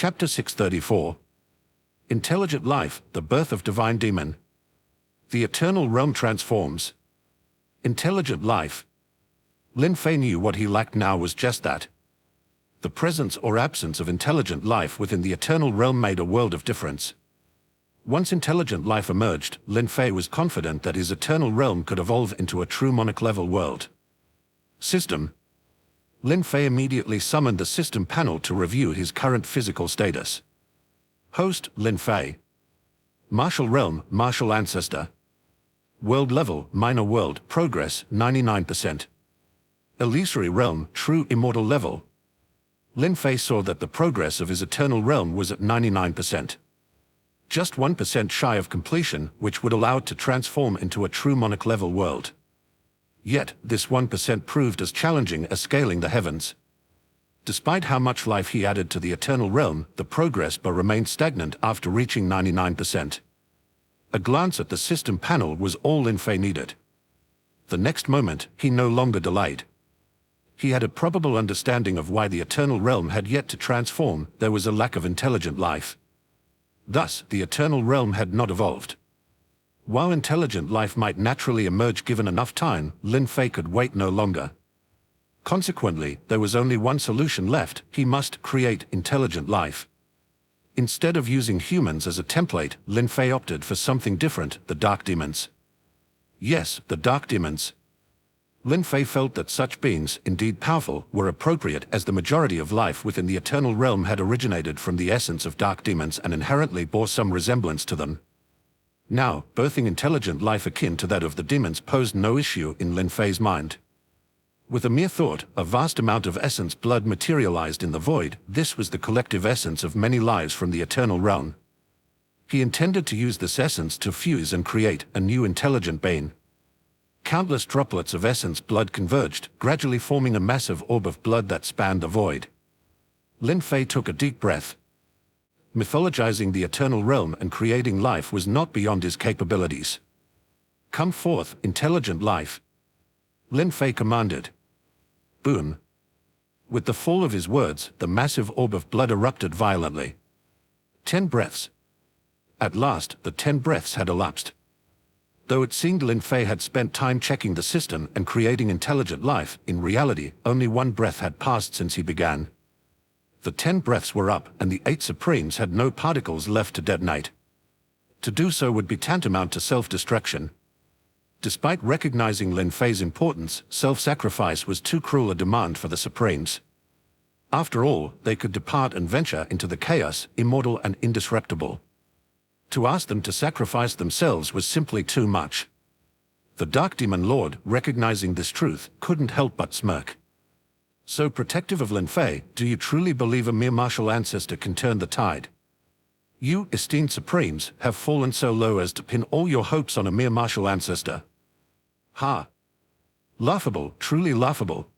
Chapter 634. Intelligent Life, the Birth of Divine Demon. The Eternal Realm Transforms. Intelligent Life. Lin Fei knew what he lacked now was just that. The presence or absence of intelligent life within the Eternal Realm made a world of difference. Once intelligent life emerged, Lin Fei was confident that his Eternal Realm could evolve into a true monarch-level world. System. Lin Fei immediately summoned the system panel to review his current physical status. Host, Lin Fei. Martial Realm, Martial Ancestor. World Level, Minor World, Progress, 99%. Illusory Realm, True Immortal Level. Lin Fei saw that the progress of his Eternal Realm was at 99%. Just 1% shy of completion, which would allow it to transform into a true monarch-level world. Yet, this 1% proved as challenging as scaling the heavens. Despite how much life he added to the Eternal Realm, the progress bar remained stagnant after reaching 99%. A glance at the system panel was all Lin Fei needed. The next moment, he no longer delayed. He had a probable understanding of why the Eternal Realm had yet to transform. There was a lack of intelligent life. Thus, the Eternal Realm had not evolved. While intelligent life might naturally emerge given enough time, Lin Fei could wait no longer. Consequently, there was only one solution left: he must create intelligent life. Instead of using humans as a template, Lin Fei opted for something different: the Dark Demons. Yes, the Dark Demons. Lin Fei felt that such beings, indeed powerful, were appropriate, as the majority of life within the Eternal Realm had originated from the essence of Dark Demons and inherently bore some resemblance to them. Now, birthing intelligent life akin to that of the demons posed no issue in Lin Fei's mind. With a mere thought, a vast amount of essence blood materialized in the void. This was the collective essence of many lives from the Eternal Realm. He intended to use this essence to fuse and create a new intelligent being. Countless droplets of essence blood converged, gradually forming a massive orb of blood that spanned the void. Lin Fei took a deep breath. Mythologizing the Eternal Realm and creating life was not beyond his capabilities. Come forth, intelligent life. Lin Fei commanded. Boom. With the fall of his words, the massive orb of blood erupted violently. 10 breaths. At last, the 10 breaths had elapsed. Though it seemed Lin Fei had spent time checking the system and creating intelligent life, in reality, only 1 breath had passed since he began. The 10 breaths were up, and the 8 Supremes had no particles left to detonate. To do so would be tantamount to self-destruction. Despite recognizing Lin Fei's importance, self-sacrifice was too cruel a demand for the Supremes. After all, they could depart and venture into the chaos, immortal and indestructible. To ask them to sacrifice themselves was simply too much. The Dark Demon Lord, recognizing this truth, couldn't help but smirk. So protective of Lin Fei, do you truly believe a mere martial ancestor can turn the tide? You, esteemed Supremes, have fallen so low as to pin all your hopes on a mere martial ancestor. Ha! Laughable, truly laughable.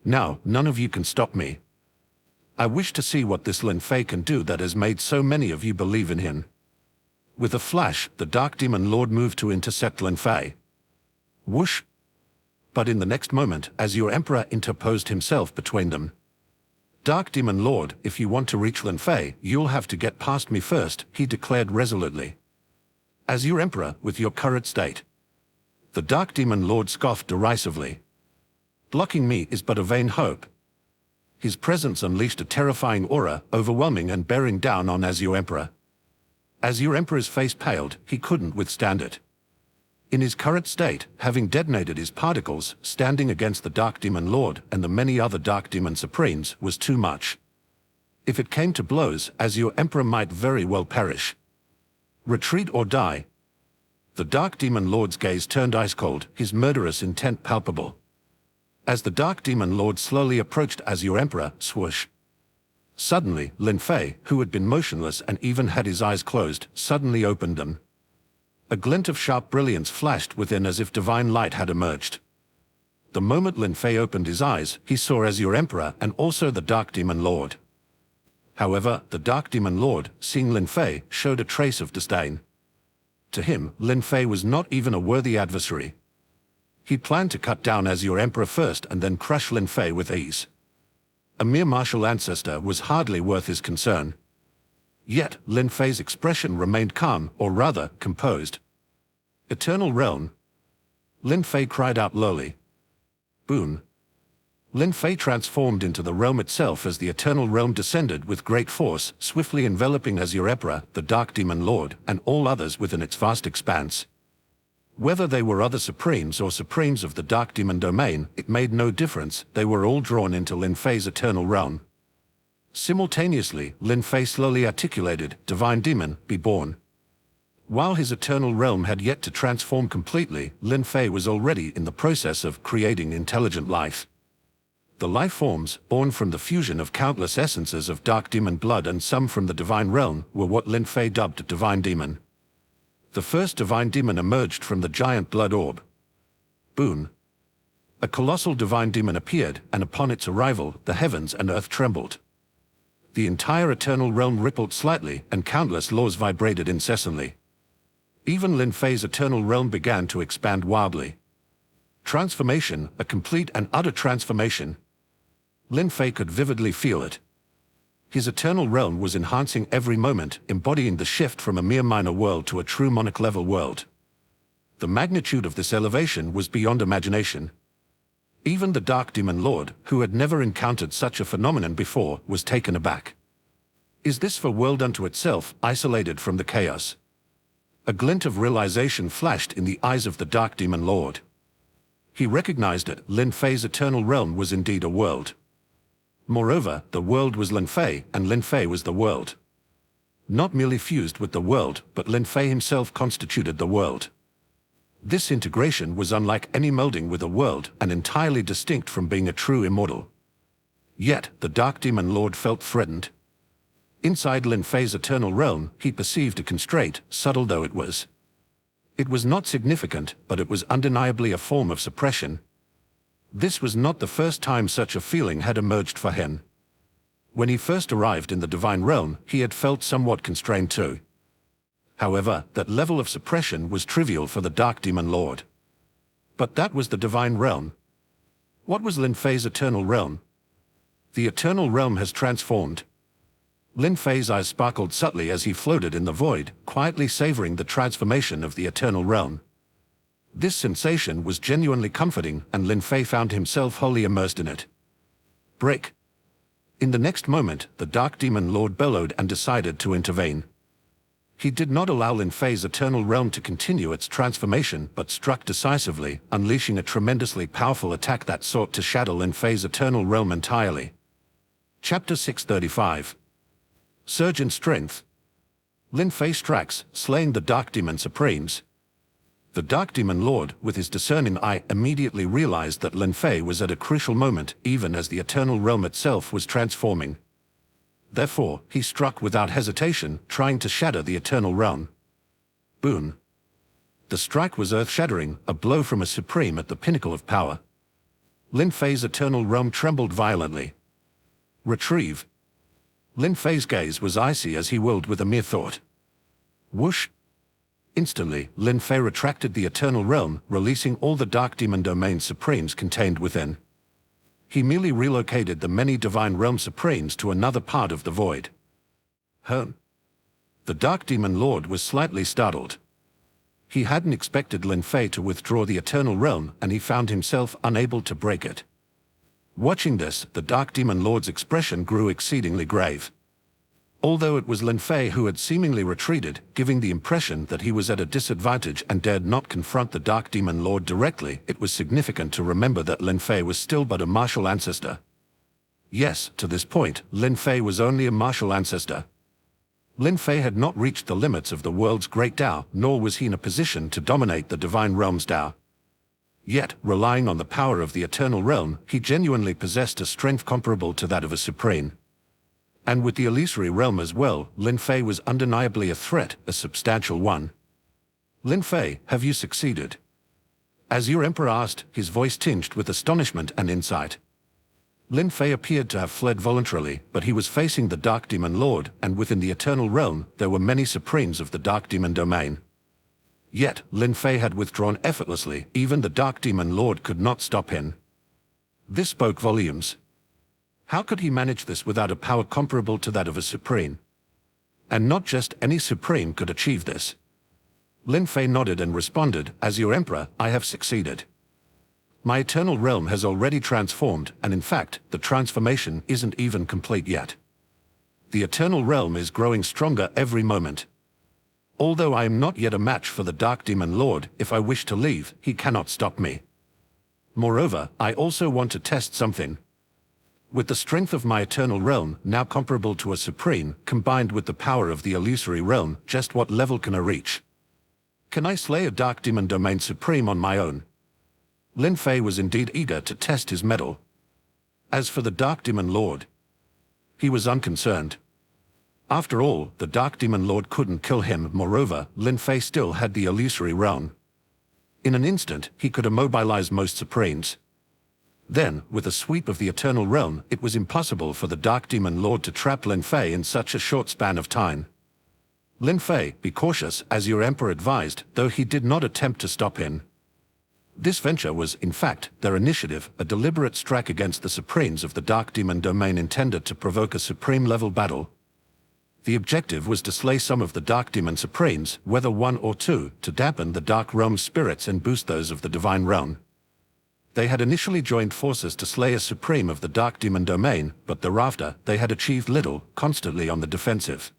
Now, none of you can stop me. I wish to see what this Lin Fei can do that has made so many of you believe in him. With a flash, the Dark Demon Lord moved to intercept Lin Fei. Whoosh! But in the next moment, Azure Emperor interposed himself between them. Dark Demon Lord, if you want to reach Lin Fei, you'll have to get past me first, he declared resolutely. Azure Emperor, with your current state. The Dark Demon Lord scoffed derisively. Blocking me is but a vain hope. His presence unleashed a terrifying aura, overwhelming and bearing down on Azure Emperor. Azure Emperor's face paled, he couldn't withstand it. In his current state, having detonated his particles, standing against the Dark Demon Lord and the many other Dark Demon Supremes was too much. If it came to blows, Azure Emperor might very well perish. Retreat or die. The Dark Demon Lord's gaze turned ice-cold, his murderous intent palpable. As the Dark Demon Lord slowly approached Azure Emperor, swoosh. Suddenly, Lin Fei, who had been motionless and even had his eyes closed, suddenly opened them. A glint of sharp brilliance flashed within as if divine light had emerged. The moment Lin Fei opened his eyes, he saw Azure Emperor and also the Dark Demon Lord. However, the Dark Demon Lord, seeing Lin Fei, showed a trace of disdain. To him, Lin Fei was not even a worthy adversary. He planned to cut down Azure Emperor first and then crush Lin Fei with ease. A mere martial ancestor was hardly worth his concern. Yet, Lin Fei's expression remained calm, or rather, composed. "Eternal Realm?" Lin Fei cried out lowly. "Boon." Lin Fei transformed into the realm itself as the Eternal Realm descended with great force, swiftly enveloping Azure, the Dark Demon Lord, and all others within its vast expanse. Whether they were other Supremes or Supremes of the Dark Demon domain, it made no difference, they were all drawn into Lin Fei's Eternal Realm. Simultaneously, Lin Fei slowly articulated, "Divine Demon, be born." While his Eternal Realm had yet to transform completely, Lin Fei was already in the process of creating intelligent life. The life forms, born from the fusion of countless essences of Dark Demon blood and some from the Divine Realm, were what Lin Fei dubbed Divine Demon. The first Divine Demon emerged from the giant blood orb. Boon. A colossal Divine Demon appeared, and upon its arrival, the heavens and earth trembled. The entire Eternal Realm rippled slightly, and countless laws vibrated incessantly. Even Lin Fei's Eternal Realm began to expand wildly. Transformation, a complete and utter transformation. Lin Fei could vividly feel it. His Eternal Realm was enhancing every moment, embodying the shift from a mere minor world to a true monarch-level world. The magnitude of this elevation was beyond imagination. Even the Dark Demon Lord, who had never encountered such a phenomenon before, was taken aback. Is this a world unto itself, isolated from the chaos? A glint of realization flashed in the eyes of the Dark Demon Lord. He recognized that Lin Fei's Eternal Realm was indeed a world. Moreover, the world was Lin Fei, and Lin Fei was the world. Not merely fused with the world, but Lin Fei himself constituted the world. This integration was unlike any melding with a world, and entirely distinct from being a true immortal. Yet, the Dark Demon Lord felt threatened. Inside Lin Fei's Eternal Realm, he perceived a constraint, subtle though it was. It was not significant, but it was undeniably a form of suppression. This was not the first time such a feeling had emerged for him. When he first arrived in the Divine Realm, he had felt somewhat constrained too. However, that level of suppression was trivial for the Dark Demon Lord. But that was the Divine Realm. What was Lin Fei's Eternal Realm? The Eternal Realm has transformed. Lin Fei's eyes sparkled subtly as he floated in the void, quietly savoring the transformation of the Eternal Realm. This sensation was genuinely comforting, and Lin Fei found himself wholly immersed in it. Break. In the next moment, the Dark Demon Lord bellowed and decided to intervene. He did not allow Lin Fei's Eternal Realm to continue its transformation, but struck decisively, unleashing a tremendously powerful attack that sought to shatter Lin Fei's Eternal Realm entirely. Chapter 635. Surge in Strength. Lin Fei strikes, slaying the Dark Demon Supremes. The Dark Demon Lord, with his discerning eye, immediately realized that Lin Fei was at a crucial moment, even as the Eternal Realm itself was transforming. Therefore, he struck without hesitation, trying to shatter the Eternal Realm. Boon. The strike was earth-shattering, a blow from a Supreme at the pinnacle of power. Lin Fei's Eternal Realm trembled violently. Retrieve. Lin Fei's gaze was icy as he whirled with a mere thought. Whoosh. Instantly, Lin Fei retracted the Eternal Realm, releasing all the Dark Demon Domain Supremes contained within. He merely relocated the many Divine Realm Supremes to another part of the void. The Dark Demon Lord was slightly startled. He hadn't expected Lin Fei to withdraw the Eternal Realm, and he found himself unable to break it. Watching this, the Dark Demon Lord's expression grew exceedingly grave. Although it was Lin Fei who had seemingly retreated, giving the impression that he was at a disadvantage and dared not confront the Dark Demon Lord directly, it was significant to remember that Lin Fei was still but a martial ancestor. Yes, to this point, Lin Fei was only a martial ancestor. Lin Fei had not reached the limits of the world's great Tao, nor was he in a position to dominate the Divine Realm's Tao. Yet, relying on the power of the Eternal Realm, he genuinely possessed a strength comparable to that of a Supreme. And with the illusory realm as well, Lin Fei was undeniably a threat, a substantial one. Lin Fei, have you succeeded? As your emperor asked, his voice tinged with astonishment and insight. Lin Fei appeared to have fled voluntarily, but he was facing the Dark Demon Lord, and within the Eternal Realm, there were many Supremes of the Dark Demon domain. Yet, Lin Fei had withdrawn effortlessly, even the Dark Demon Lord could not stop him. This spoke volumes. How could he manage this without a power comparable to that of a Supreme? And not just any Supreme could achieve this. Lin Fei nodded and responded, "As your Emperor, I have succeeded. My eternal realm has already transformed, and in fact, the transformation isn't even complete yet. The eternal realm is growing stronger every moment. Although I am not yet a match for the Dark Demon Lord, if I wish to leave, he cannot stop me. Moreover, I also want to test something. With the strength of my eternal realm, now comparable to a Supreme, combined with the power of the illusory realm, just what level can I reach? Can I slay a Dark Demon Domain Supreme on my own?" Lin Fei was indeed eager to test his mettle. As for the Dark Demon Lord, he was unconcerned. After all, the Dark Demon Lord couldn't kill him. Moreover, Lin Fei still had the illusory realm. In an instant, he could immobilize most Supremes. Then, with a sweep of the eternal realm, it was impossible for the Dark Demon Lord to trap Lin Fei in such a short span of time. "Lin Fei, be cautious, as your Emperor advised, though he did not attempt to stop him." This venture was, in fact, their initiative, a deliberate strike against the Supremes of the Dark Demon Domain intended to provoke a Supreme-level battle. The objective was to slay some of the Dark Demon Supremes, whether one or two, to dampen the Dark Realm's spirits and boost those of the Divine Realm. They had initially joined forces to slay a Supreme of the Dark Demon Domain, but thereafter they had achieved little, constantly on the defensive.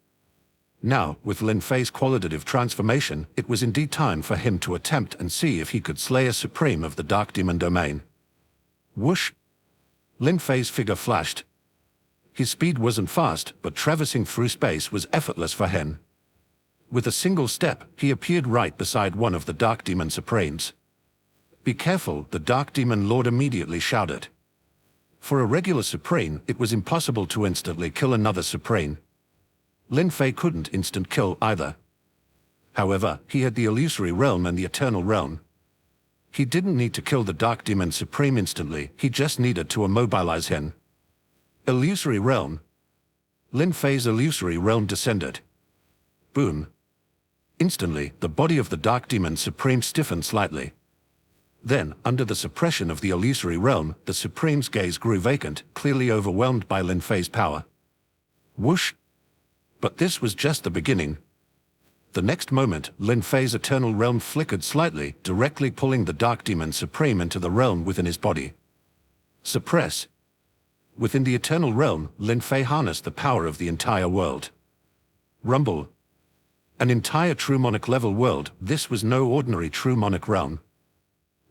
Now, with Lin Fei's qualitative transformation, it was indeed time for him to attempt and see if he could slay a Supreme of the Dark Demon Domain. Whoosh! Lin Fei's figure flashed. His speed wasn't fast, but traversing through space was effortless for him. With a single step, he appeared right beside one of the Dark Demon Supremes. "Be careful," the Dark Demon Lord immediately shouted. For a regular Supreme, it was impossible to instantly kill another Supreme. Lin Fei couldn't instant kill either. However, he had the illusory realm and the eternal realm. He didn't need to kill the Dark Demon Supreme instantly, he just needed to immobilize him. Illusory realm. Lin Fei's illusory realm descended. Boom. Instantly, the body of the Dark Demon Supreme stiffened slightly. Then, under the suppression of the illusory realm, the Supreme's gaze grew vacant, clearly overwhelmed by Lin Fei's power. Whoosh! But this was just the beginning. The next moment, Lin Fei's eternal realm flickered slightly, directly pulling the Dark Demon Supreme into the realm within his body. Suppress. Within the eternal realm, Lin Fei harnessed the power of the entire world. Rumble. An entire true monarch level world, this was no ordinary true monarch realm.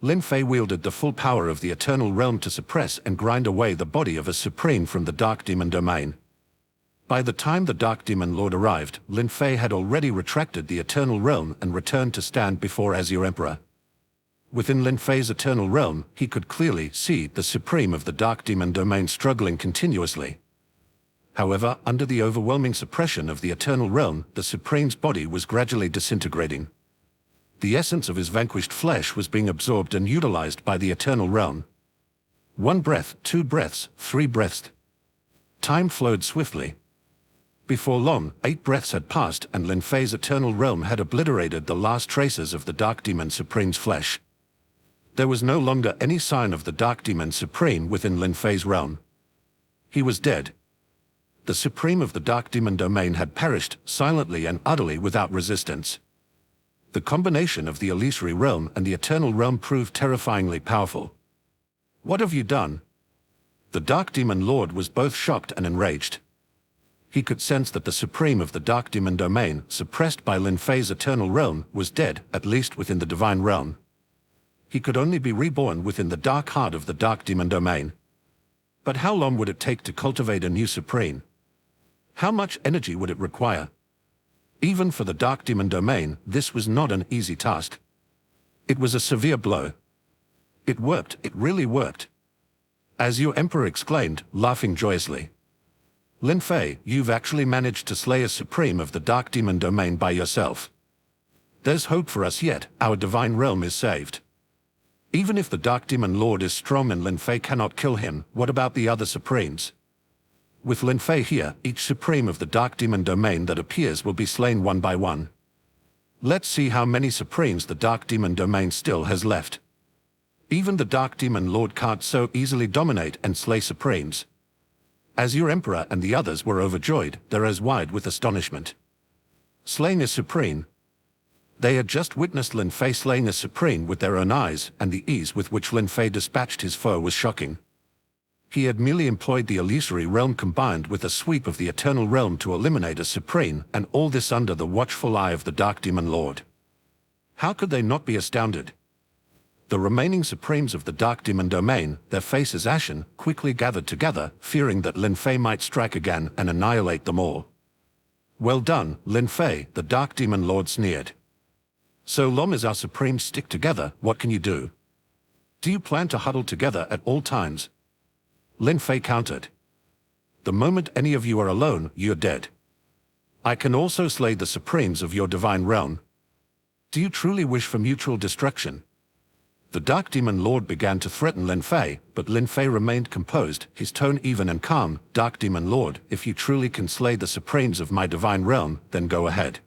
Lin Fei wielded the full power of the eternal realm to suppress and grind away the body of a Supreme from the Dark Demon Domain. By the time the Dark Demon Lord arrived, Lin Fei had already retracted the eternal realm and returned to stand before Azure Emperor. Within Lin Fei's eternal realm, he could clearly see the Supreme of the Dark Demon Domain struggling continuously. However, under the overwhelming suppression of the eternal realm, the Supreme's body was gradually disintegrating. The essence of his vanquished flesh was being absorbed and utilized by the eternal realm. 1 breath, 2 breaths, 3 breaths. Time flowed swiftly. Before long, 8 breaths had passed and Lin Fei's eternal realm had obliterated the last traces of the Dark Demon Supreme's flesh. There was no longer any sign of the Dark Demon Supreme within Lin Fei's realm. He was dead. The Supreme of the Dark Demon Domain had perished, silently and utterly without resistance. The combination of the illusory realm and the eternal realm proved terrifyingly powerful. "What have you done?" The Dark Demon Lord was both shocked and enraged. He could sense that the Supreme of the Dark Demon Domain, suppressed by Lin Fei's eternal realm, was dead, at least within the Divine Realm. He could only be reborn within the dark heart of the Dark Demon Domain. But how long would it take to cultivate a new Supreme? How much energy would it require? Even for the Dark Demon Domain, this was not an easy task. It was a severe blow. It worked, it really worked. As your Emperor exclaimed, laughing joyously. "Lin Fei, you've actually managed to slay a Supreme of the Dark Demon Domain by yourself. There's hope for us yet, our Divine Realm is saved. Even if the Dark Demon Lord is strong and Lin Fei cannot kill him, what about the other Supremes? With Lin Fei here, each Supreme of the Dark Demon Domain that appears will be slain one by one. Let's see how many Supremes the Dark Demon Domain still has left. Even the Dark Demon Lord can't so easily dominate and slay Supremes." As your Emperor and the others were overjoyed, their eyes wide with astonishment. Slaying a Supreme. They had just witnessed Lin Fei slaying a Supreme with their own eyes, and the ease with which Lin Fei dispatched his foe was shocking. He had merely employed the illusory realm combined with a sweep of the eternal realm to eliminate a Supreme, and all this under the watchful eye of the Dark Demon Lord. How could they not be astounded? The remaining Supremes of the Dark Demon domain, their faces ashen, quickly gathered together, fearing that Lin Fei might strike again and annihilate them all. Well done, Lin Fei, the Dark Demon Lord sneered. So long as our Supremes stick together, what can you do? Do you plan to huddle together at all times? Lin Fei countered. The moment any of you are alone, you're dead. I can also slay the Supremes of your divine realm. Do you truly wish for mutual destruction? The Dark Demon Lord began to threaten Lin Fei, but Lin Fei remained composed, his tone even and calm. Dark Demon Lord, if you truly can slay the Supremes of my divine realm, then go ahead.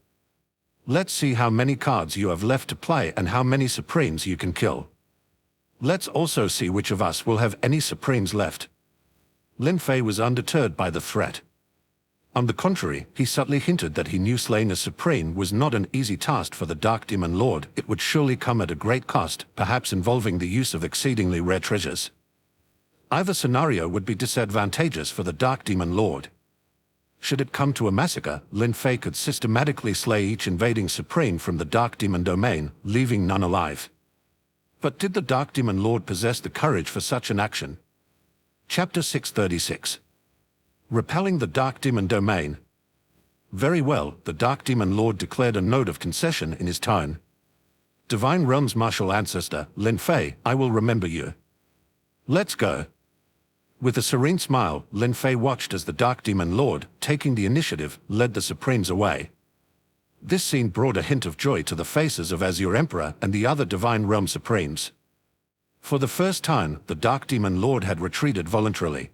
Let's see how many cards you have left to play and how many Supremes you can kill. Let's also see which of us will have any Supremes left. Lin Fei was undeterred by the threat. On the contrary, he subtly hinted that he knew slaying a Supreme was not an easy task for the Dark Demon Lord. It would surely come at a great cost, perhaps involving the use of exceedingly rare treasures. Either scenario would be disadvantageous for the Dark Demon Lord. Should it come to a massacre, Lin Fei could systematically slay each invading Supreme from the Dark Demon domain, leaving none alive. But did the Dark Demon Lord possess the courage for such an action? Chapter 636. Repelling the Dark Demon domain. Very well, the Dark Demon Lord declared a note of concession in his tone. Divine Realm's martial ancestor, Lin Fei, I will remember you. Let's go. With a serene smile, Lin Fei watched as the Dark Demon Lord, taking the initiative, led the Supremes away. This scene brought a hint of joy to the faces of Azure Emperor and the other Divine Realm Supremes. For the first time, the Dark Demon Lord had retreated voluntarily.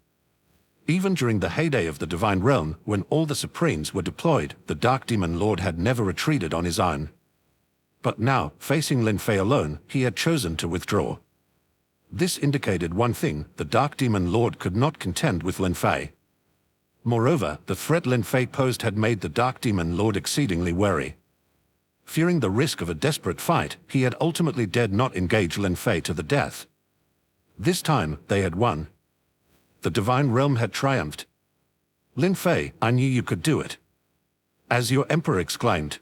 Even during the heyday of the Divine Realm, when all the Supremes were deployed, the Dark Demon Lord had never retreated on his own. But now, facing Lin Fei alone, he had chosen to withdraw. This indicated one thing: the Dark Demon Lord could not contend with Lin Fei. Moreover, the threat Lin Fei posed had made the Dark Demon Lord exceedingly wary. Fearing the risk of a desperate fight, he had ultimately dared not engage Lin Fei to the death. This time, they had won. The Divine Realm had triumphed. Lin Fei, I knew you could do it. As your Emperor exclaimed.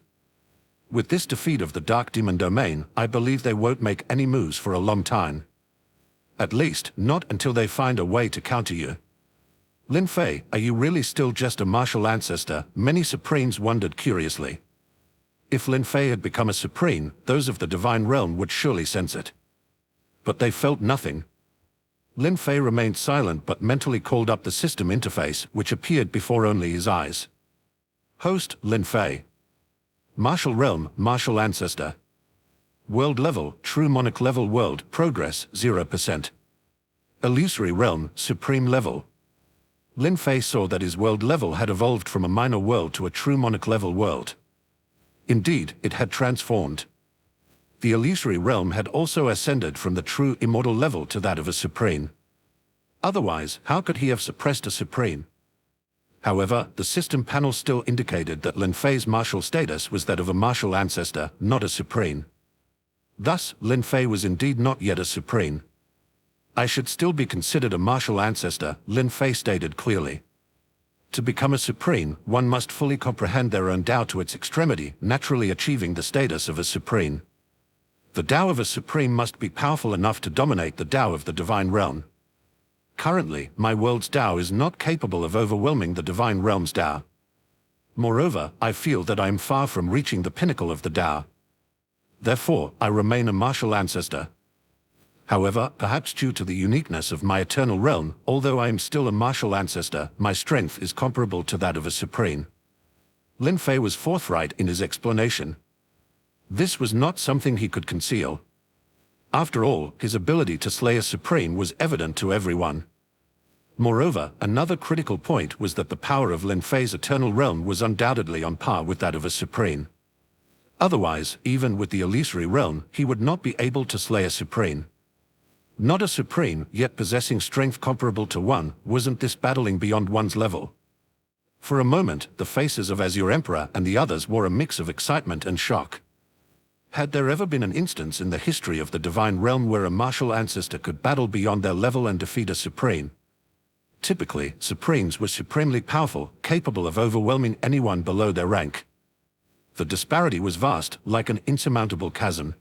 With this defeat of the Dark Demon domain, I believe they won't make any moves for a long time. At least, not until they find a way to counter you. Lin Fei, are you really still just a martial ancestor? Many Supremes wondered curiously. If Lin Fei had become a Supreme, those of the Divine Realm would surely sense it. But they felt nothing. Lin Fei remained silent but mentally called up the system interface, which appeared before only his eyes. Host, Lin Fei. Martial Realm, Martial Ancestor. World Level, True Monarch Level. World Progress, 0%. Illusory Realm, Supreme Level. Lin Fei saw that his world level had evolved from a minor world to a true monarch level world. Indeed, it had transformed. The illusory realm had also ascended from the true immortal level to that of a Supreme. Otherwise, how could he have suppressed a Supreme? However, the system panel still indicated that Lin Fei's martial status was that of a martial ancestor, not a Supreme. Thus, Lin Fei was indeed not yet a Supreme. I should still be considered a martial ancestor, Lin Fei stated clearly. To become a Supreme, one must fully comprehend their own Tao to its extremity, naturally achieving the status of a Supreme. The Tao of a Supreme must be powerful enough to dominate the Tao of the Divine Realm. Currently, my world's Tao is not capable of overwhelming the Divine Realm's Tao. Moreover, I feel that I am far from reaching the pinnacle of the Tao. Therefore, I remain a martial ancestor. However, perhaps due to the uniqueness of my eternal realm, although I am still a martial ancestor, my strength is comparable to that of a Supreme. Lin Fei was forthright in his explanation. This was not something he could conceal. After all, his ability to slay a Supreme was evident to everyone. Moreover, another critical point was that the power of Lin Fei's eternal realm was undoubtedly on par with that of a Supreme. Otherwise, even with the illusory realm, he would not be able to slay a Supreme. Not a Supreme, yet possessing strength comparable to one, wasn't this battling beyond one's level? For a moment, the faces of Azure Emperor and the others wore a mix of excitement and shock. Had there ever been an instance in the history of the Divine Realm where a martial ancestor could battle beyond their level and defeat a Supreme? Typically, Supremes were supremely powerful, capable of overwhelming anyone below their rank. The disparity was vast, like an insurmountable chasm.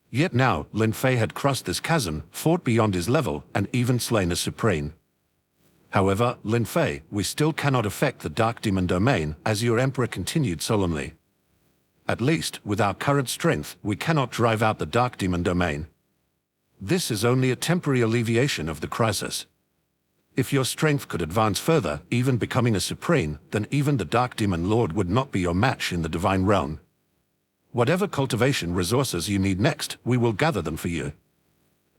Yet now, Lin Fei had crossed this chasm, fought beyond his level, and even slain a Supreme. However, Lin Fei, we still cannot affect the Dark Demon Domain, Azure Emperor continued solemnly. At least, with our current strength, we cannot drive out the Dark Demon Domain. This is only a temporary alleviation of the crisis. If your strength could advance further, even becoming a Supreme, then even the Dark Demon Lord would not be your match in the Divine Realm. Whatever cultivation resources you need next, we will gather them for you.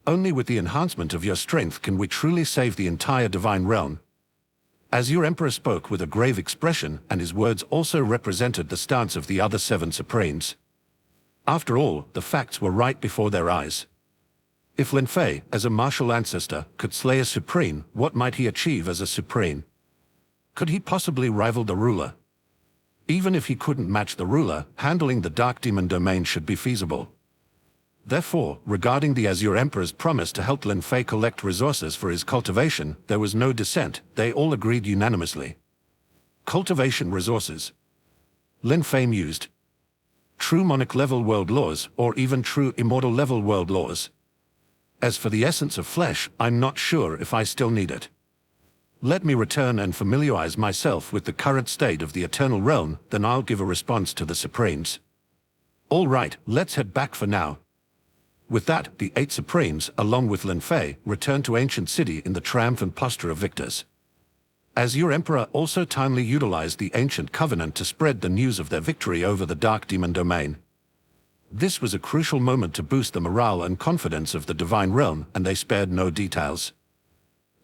Only with the enhancement of your strength can we truly save the entire Divine Realm. Azure Emperor spoke with a grave expression, and his words also represented the stance of the other 7 Supremes. After all, the facts were right before their eyes. If Lin Fei, as a martial ancestor, could slay a Supreme, what might he achieve as a Supreme? Could he possibly rival the ruler? Even if he couldn't match the ruler, handling the Dark Demon Domain should be feasible. Therefore, regarding the Azure Emperor's promise to help Lin Fei collect resources for his cultivation, there was no dissent, they all agreed unanimously. Cultivation resources. Lin Fei mused. True monarch-level world laws, or even true immortal-level world laws. As for the essence of flesh, I'm not sure if I still need it. Let me return and familiarize myself with the current state of the Eternal Realm, then I'll give a response to the Supremes. All right, let's head back for now. With that, the 8 Supremes, along with Lin Fei, returned to Ancient City in the triumphant posture of victors. Azure Emperor also timely utilized the Ancient Covenant to spread the news of their victory over the Dark Demon Domain. This was a crucial moment to boost the morale and confidence of the Divine Realm, and they spared no details.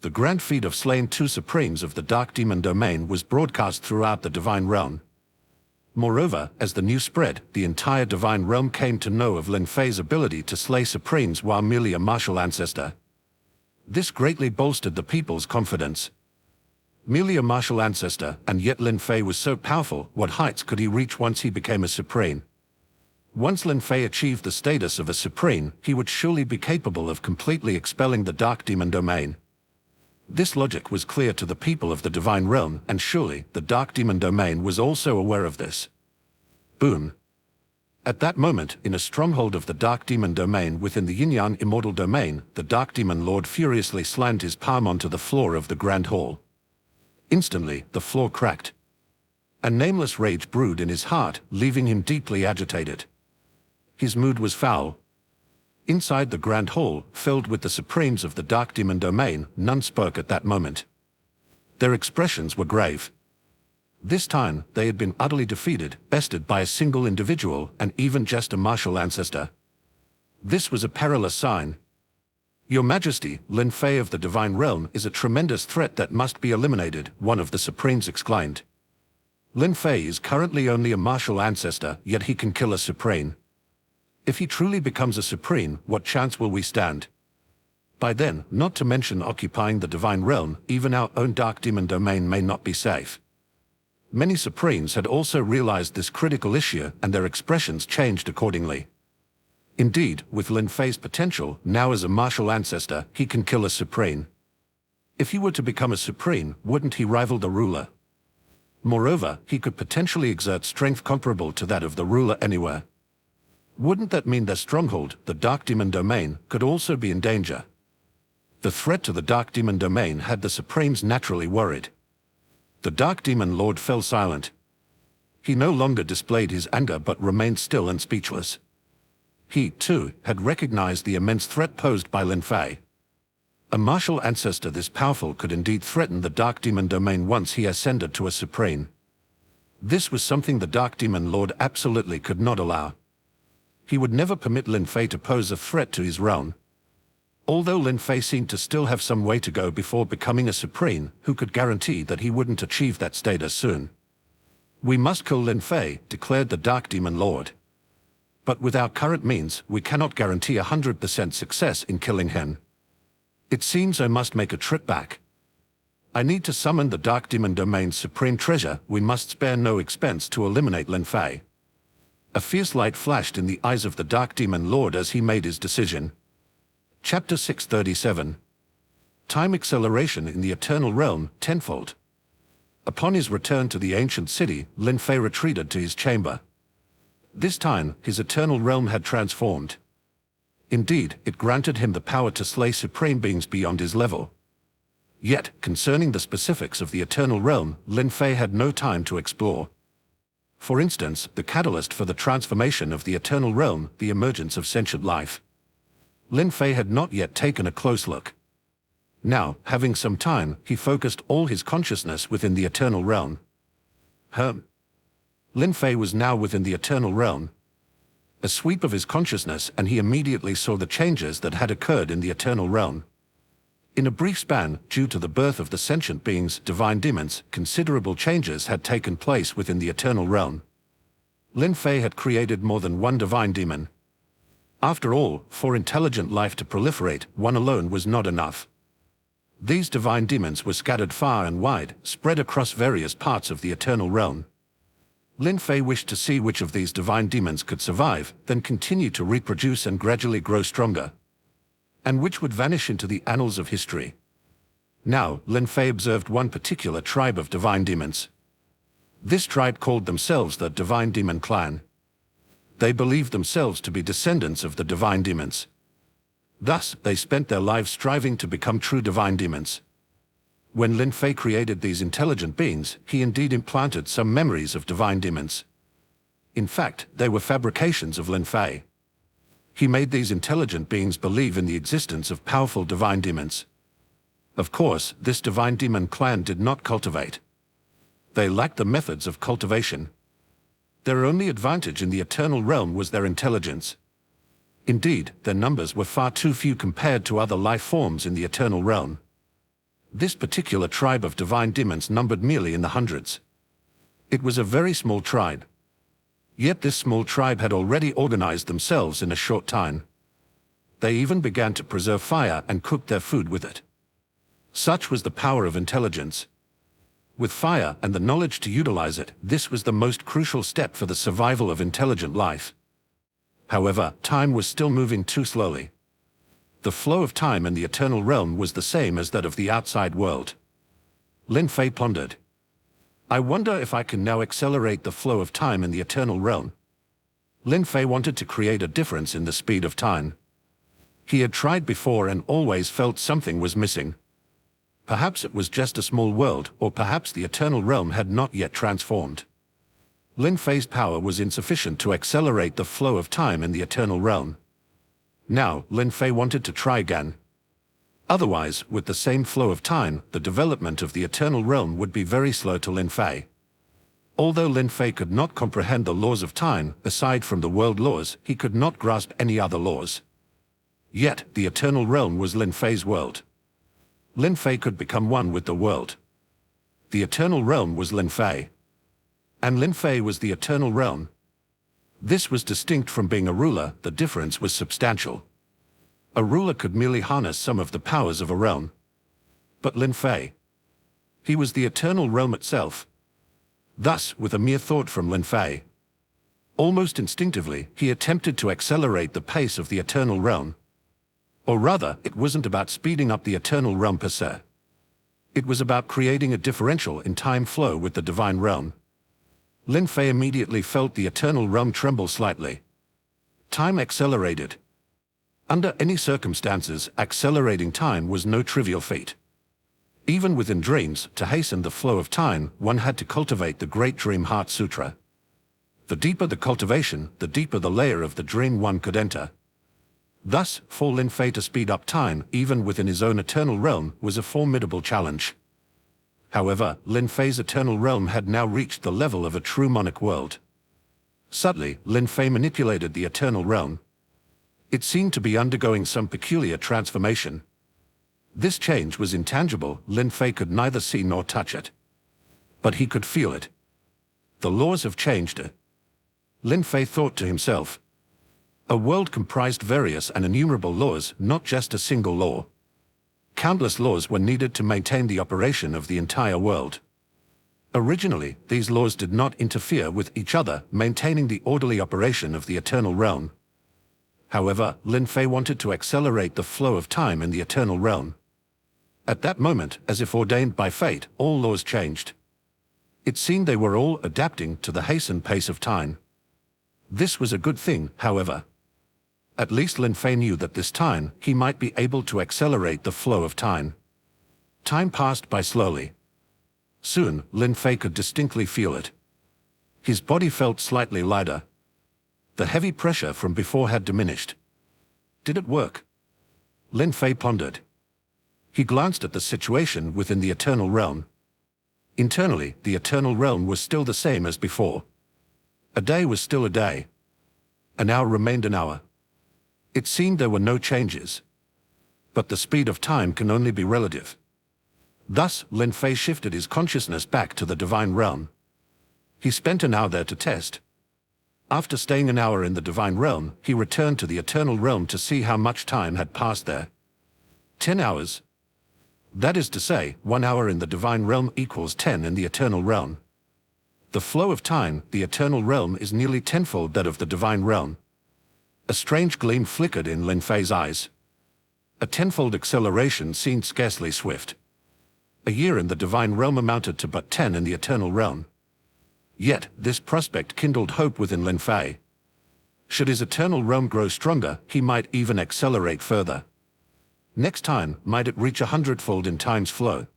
The grand feat of slaying 2 Supremes of the Dark Demon Domain was broadcast throughout the Divine Realm. Moreover, as the news spread, the entire Divine Realm came to know of Lin Fei's ability to slay Supremes while merely a martial ancestor. This greatly bolstered the people's confidence. Merely a martial ancestor, and yet Lin Fei was so powerful, what heights could he reach once he became a Supreme? Once Lin Fei achieved the status of a Supreme, he would surely be capable of completely expelling the Dark Demon Domain. This logic was clear to the people of the Divine Realm, and surely the Dark Demon Domain was also aware of this. Boom. At that moment, in a stronghold of the Dark Demon Domain within the Yin-Yang Immortal Domain, the Dark Demon Lord furiously slammed his palm onto the floor of the Grand Hall. Instantly, the floor cracked. A nameless rage brewed in his heart, leaving him deeply agitated. His mood was foul. Inside the Grand Hall, filled with the Supremes of the Dark Demon Domain, none spoke at that moment. Their expressions were grave. This time, they had been utterly defeated, bested by a single individual, and even just a martial ancestor. This was a perilous sign. Your Majesty, Lin Fei of the Divine Realm is a tremendous threat that must be eliminated, one of the Supremes exclaimed. Lin Fei is currently only a martial ancestor, yet he can kill a Supreme. If he truly becomes a Supreme, what chance will we stand? By then, not to mention occupying the Divine Realm, even our own Dark Demon Domain may not be safe. Many Supremes had also realized this critical issue, and their expressions changed accordingly. Indeed, with Lin Fei's potential, now as a martial ancestor, he can kill a Supreme. If he were to become a Supreme, wouldn't he rival the ruler? Moreover, he could potentially exert strength comparable to that of the ruler anywhere. Wouldn't that mean their stronghold, the Dark Demon Domain, could also be in danger? The threat to the Dark Demon Domain had the Supremes naturally worried. The Dark Demon Lord fell silent. He no longer displayed his anger but remained still and speechless. He, too, had recognized the immense threat posed by Lin Fei. A martial ancestor this powerful could indeed threaten the Dark Demon Domain once he ascended to a Supreme. This was something the Dark Demon Lord absolutely could not allow. He would never permit Lin Fei to pose a threat to his realm. Although Lin Fei seemed to still have some way to go before becoming a Supreme, who could guarantee that he wouldn't achieve that status soon? We must kill Lin Fei, declared the Dark Demon Lord. But with our current means, we cannot guarantee 100% success in killing him. It seems I must make a trip back. I need to summon the Dark Demon Domain's supreme treasure. We must spare no expense to eliminate Lin Fei. A fierce light flashed in the eyes of the Dark Demon Lord as he made his decision. Chapter 637. Time Acceleration in the Eternal Realm, Tenfold. Upon his return to the ancient city, Lin Fei retreated to his chamber. This time, his eternal realm had transformed. Indeed, it granted him the power to slay supreme beings beyond his level. Yet, concerning the specifics of the eternal realm, Lin Fei had no time to explore. For instance, the catalyst for the transformation of the eternal realm, the emergence of sentient life. Lin Fei had not yet taken a close look. Now, having some time, he focused all his consciousness within the eternal realm. Lin Fei was now within the eternal realm. A sweep of his consciousness and he immediately saw the changes that had occurred in the eternal realm. In a brief span, due to the birth of the sentient beings, divine demons, considerable changes had taken place within the eternal realm. Lin Fei had created more than one divine demon. After all, for intelligent life to proliferate, one alone was not enough. These divine demons were scattered far and wide, spread across various parts of the eternal realm. Lin Fei wished to see which of these divine demons could survive, then continue to reproduce and gradually grow stronger, and which would vanish into the annals of history. Now, Lin Fei observed one particular tribe of divine demons. This tribe called themselves the Divine Demon Clan. They believed themselves to be descendants of the divine demons. Thus, they spent their lives striving to become true divine demons. When Lin Fei created these intelligent beings, he indeed implanted some memories of divine demons. In fact, they were fabrications of Lin Fei. He made these intelligent beings believe in the existence of powerful divine demons. Of course, this divine demon clan did not cultivate. They lacked the methods of cultivation. Their only advantage in the eternal realm was their intelligence. Indeed, their numbers were far too few compared to other life forms in the eternal realm. This particular tribe of divine demons numbered merely in the hundreds. It was a very small tribe. Yet this small tribe had already organized themselves in a short time. They even began to preserve fire and cook their food with it. Such was the power of intelligence. With fire and the knowledge to utilize it, this was the most crucial step for the survival of intelligent life. However, time was still moving too slowly. The flow of time in the eternal realm was the same as that of the outside world. Lin Fei pondered. I wonder if I can now accelerate the flow of time in the eternal realm. Lin Fei wanted to create a difference in the speed of time. He had tried before and always felt something was missing. Perhaps it was just a small world, or perhaps the eternal realm had not yet transformed. Lin Fei's power was insufficient to accelerate the flow of time in the eternal realm. Now, Lin Fei wanted to try again. Otherwise, with the same flow of time, the development of the eternal realm would be very slow to Lin Fei. Although Lin Fei could not comprehend the laws of time, aside from the world laws, he could not grasp any other laws. Yet, the eternal realm was Lin Fei's world. Lin Fei could become one with the world. The eternal realm was Lin Fei. And Lin Fei was the eternal realm. This was distinct from being a ruler. The difference was substantial. A ruler could merely harness some of the powers of a realm. But Lin Fei, he was the eternal realm itself. Thus, with a mere thought from Lin Fei, almost instinctively, he attempted to accelerate the pace of the eternal realm. Or rather, it wasn't about speeding up the eternal realm per se. It was about creating a differential in time flow with the divine realm. Lin Fei immediately felt the eternal realm tremble slightly. Time accelerated. Under any circumstances, accelerating time was no trivial feat. Even within dreams, to hasten the flow of time, one had to cultivate the great Dream Heart Sutra. The deeper the cultivation, the deeper the layer of the dream one could enter. Thus, for Lin Fei to speed up time, even within his own eternal realm, was a formidable challenge. However, Lin Fei's eternal realm had now reached the level of a true monarch world. Subtly, Lin Fei manipulated the eternal realm. It seemed to be undergoing some peculiar transformation. This change was intangible. Lin Fei could neither see nor touch it. But he could feel it. The laws have changed. Lin Fei thought to himself. A world comprised various and innumerable laws, not just a single law. countless laws were needed to maintain the operation of the entire world. Originally, these laws did not interfere with each other, maintaining the orderly operation of the eternal realm. However, Lin Fei wanted to accelerate the flow of time in the eternal realm. At that moment, as if ordained by fate, all laws changed. It seemed they were all adapting to the hastened pace of time. This was a good thing, however. At least Lin Fei knew that this time he might be able to accelerate the flow of time. Time passed by slowly. Soon, Lin Fei could distinctly feel it. His body felt slightly lighter. The heavy pressure from before had diminished. Did it work? Lin Fei pondered. He glanced at the situation within the eternal realm. Internally, the eternal realm was still the same as before. A day was still a day. An hour remained an hour. It seemed there were no changes. But the speed of time can only be relative. Thus, Lin Fei shifted his consciousness back to the divine realm. He spent an hour there to test. After staying an hour in the divine realm, he returned to the eternal realm to see how much time had passed there. 10 hours. That is to say, 1 hour in the divine realm equals 10 in the eternal realm. The flow of time, the eternal realm, is nearly tenfold that of the divine realm. A strange gleam flickered in Lin Fei's eyes. A tenfold acceleration seemed scarcely swift. A year in the divine realm amounted to but 10 in the eternal realm. Yet, this prospect kindled hope within Lin Fei. Should his eternal realm grow stronger, he might even accelerate further. Next time, might it reach 100-fold in time's flow.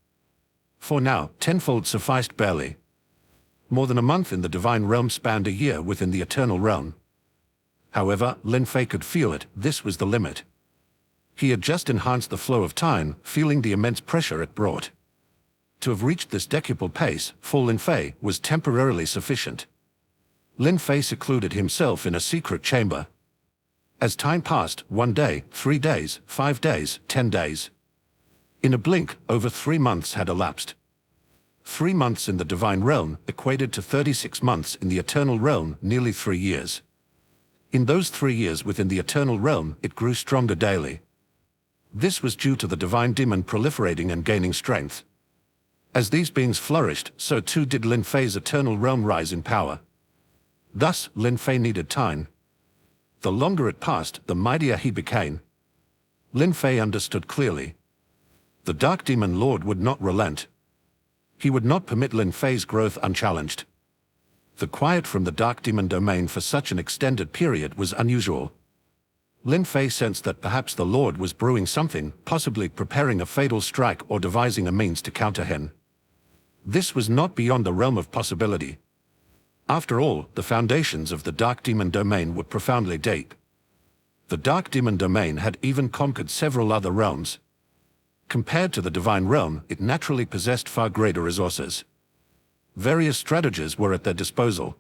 For now, 10-fold sufficed barely. More than a month in the divine realm spanned a year within the eternal realm. However, Lin Fei could feel it, this was the limit. He had just enhanced the flow of time, feeling the immense pressure it brought. To have reached this decuple pace, for Lin Fei, was temporarily sufficient. Lin Fei secluded himself in a secret chamber. As time passed, 1 day, 3 days, 5 days, 10 days. In a blink, over 3 months had elapsed. 3 months in the divine realm equated to 36 months in the eternal realm, nearly 3 years. In those 3 years within the eternal realm, it grew stronger daily. This was due to the divine demon proliferating and gaining strength. As these beings flourished, so too did Lin Fei's eternal realm rise in power. Thus, Lin Fei needed time. The longer it passed, the mightier he became. Lin Fei understood clearly. The Dark Demon Lord would not relent. He would not permit Lin Fei's growth unchallenged. The quiet from the Dark Demon domain for such an extended period was unusual. Lin Fei sensed that perhaps the Lord was brewing something, possibly preparing a fatal strike or devising a means to counter him. This was not beyond the realm of possibility. After all, the foundations of the Dark Demon domain were profoundly deep. The Dark Demon domain had even conquered several other realms. Compared to the divine realm, it naturally possessed far greater resources. Various strategies were at their disposal.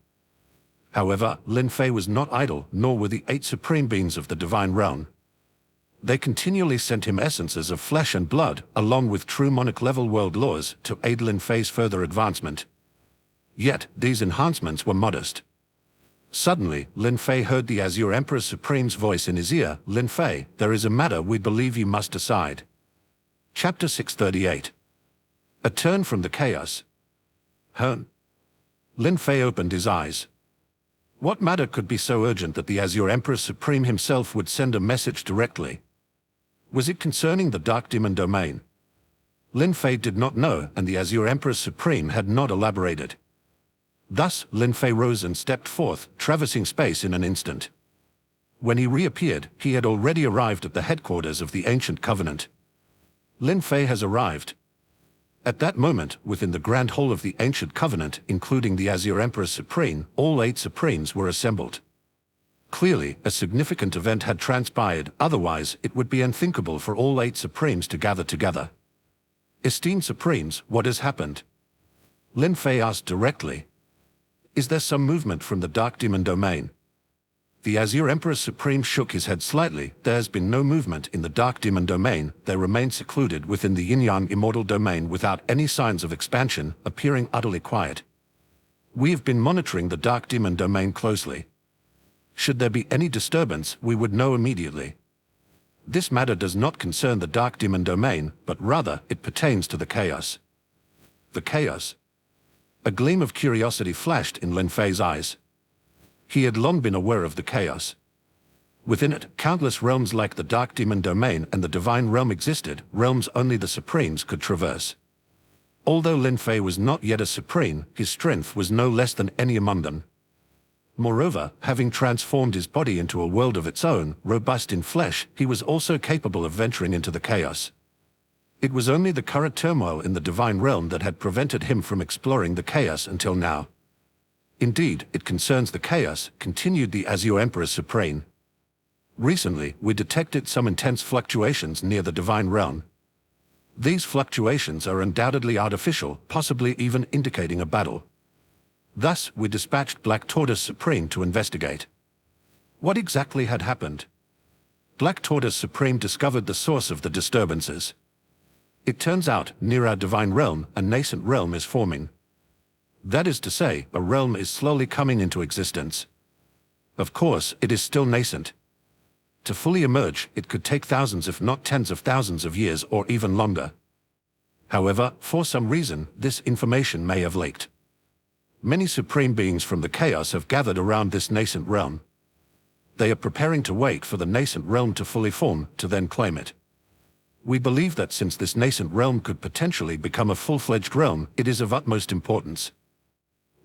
However, Lin Fei was not idle, nor were the 8 supreme beings of the divine realm. They continually sent him essences of flesh and blood, along with true monarch-level world laws, to aid Lin Fei's further advancement. Yet, these enhancements were modest. Suddenly, Lin Fei heard the Azure Emperor Supreme's voice in his ear. "Lin Fei, there is a matter we believe you must decide." Chapter 638. A turn from the chaos. Lin Fei opened his eyes. What matter could be so urgent that the Azure Emperor Supreme himself would send a message directly? Was it concerning the Dark Demon domain? Lin Fei did not know, and the Azure Emperor Supreme had not elaborated. Thus, Lin Fei rose and stepped forth, traversing space in an instant. When he reappeared, he had already arrived at the headquarters of the Ancient Covenant. Lin Fei has arrived. At that moment, within the Grand Hall of the Ancient Covenant, including the Azure Emperor Supreme, all 8 Supremes were assembled. Clearly, a significant event had transpired, otherwise it would be unthinkable for all 8 Supremes to gather together. "Esteemed Supremes, what has happened?" Lin Fei asked directly. "Is there some movement from the Dark Demon domain?" The Azure Emperor Supreme shook his head slightly. "There has been no movement in the Dark Demon domain. They remain secluded within the Yin-Yang Immortal domain without any signs of expansion, appearing utterly quiet. We have been monitoring the Dark Demon domain closely. Should there be any disturbance, we would know immediately." This matter does not concern the dark demon domain, but rather it pertains to the chaos. The chaos. A gleam of curiosity flashed in Lin Fei's eyes. He had long been aware of the chaos. Within it, countless realms like the dark demon domain and the divine realm existed, realms only the Supremes could traverse. Although Lin Fei was not yet a Supreme, his strength was no less than any among them. Moreover, having transformed his body into a world of its own, robust in flesh, he was also capable of venturing into the chaos. It was only the current turmoil in the divine realm that had prevented him from exploring the chaos until now. Indeed, it concerns the chaos, continued the Azure Emperor Supreme. Recently, we detected some intense fluctuations near the divine realm. These fluctuations are undoubtedly artificial, possibly even indicating a battle. Thus, we dispatched Black Tortoise Supreme to investigate. What exactly had happened? Black Tortoise Supreme discovered the source of the disturbances. It turns out, near our divine realm, a nascent realm is forming. That is to say, a realm is slowly coming into existence. Of course, it is still nascent. To fully emerge, it could take thousands if not tens of thousands of years or even longer. However, for some reason, this information may have leaked. Many supreme beings from the chaos have gathered around this nascent realm. They are preparing to wait for the nascent realm to fully form, to then claim it. We believe that since this nascent realm could potentially become a full-fledged realm, it is of utmost importance.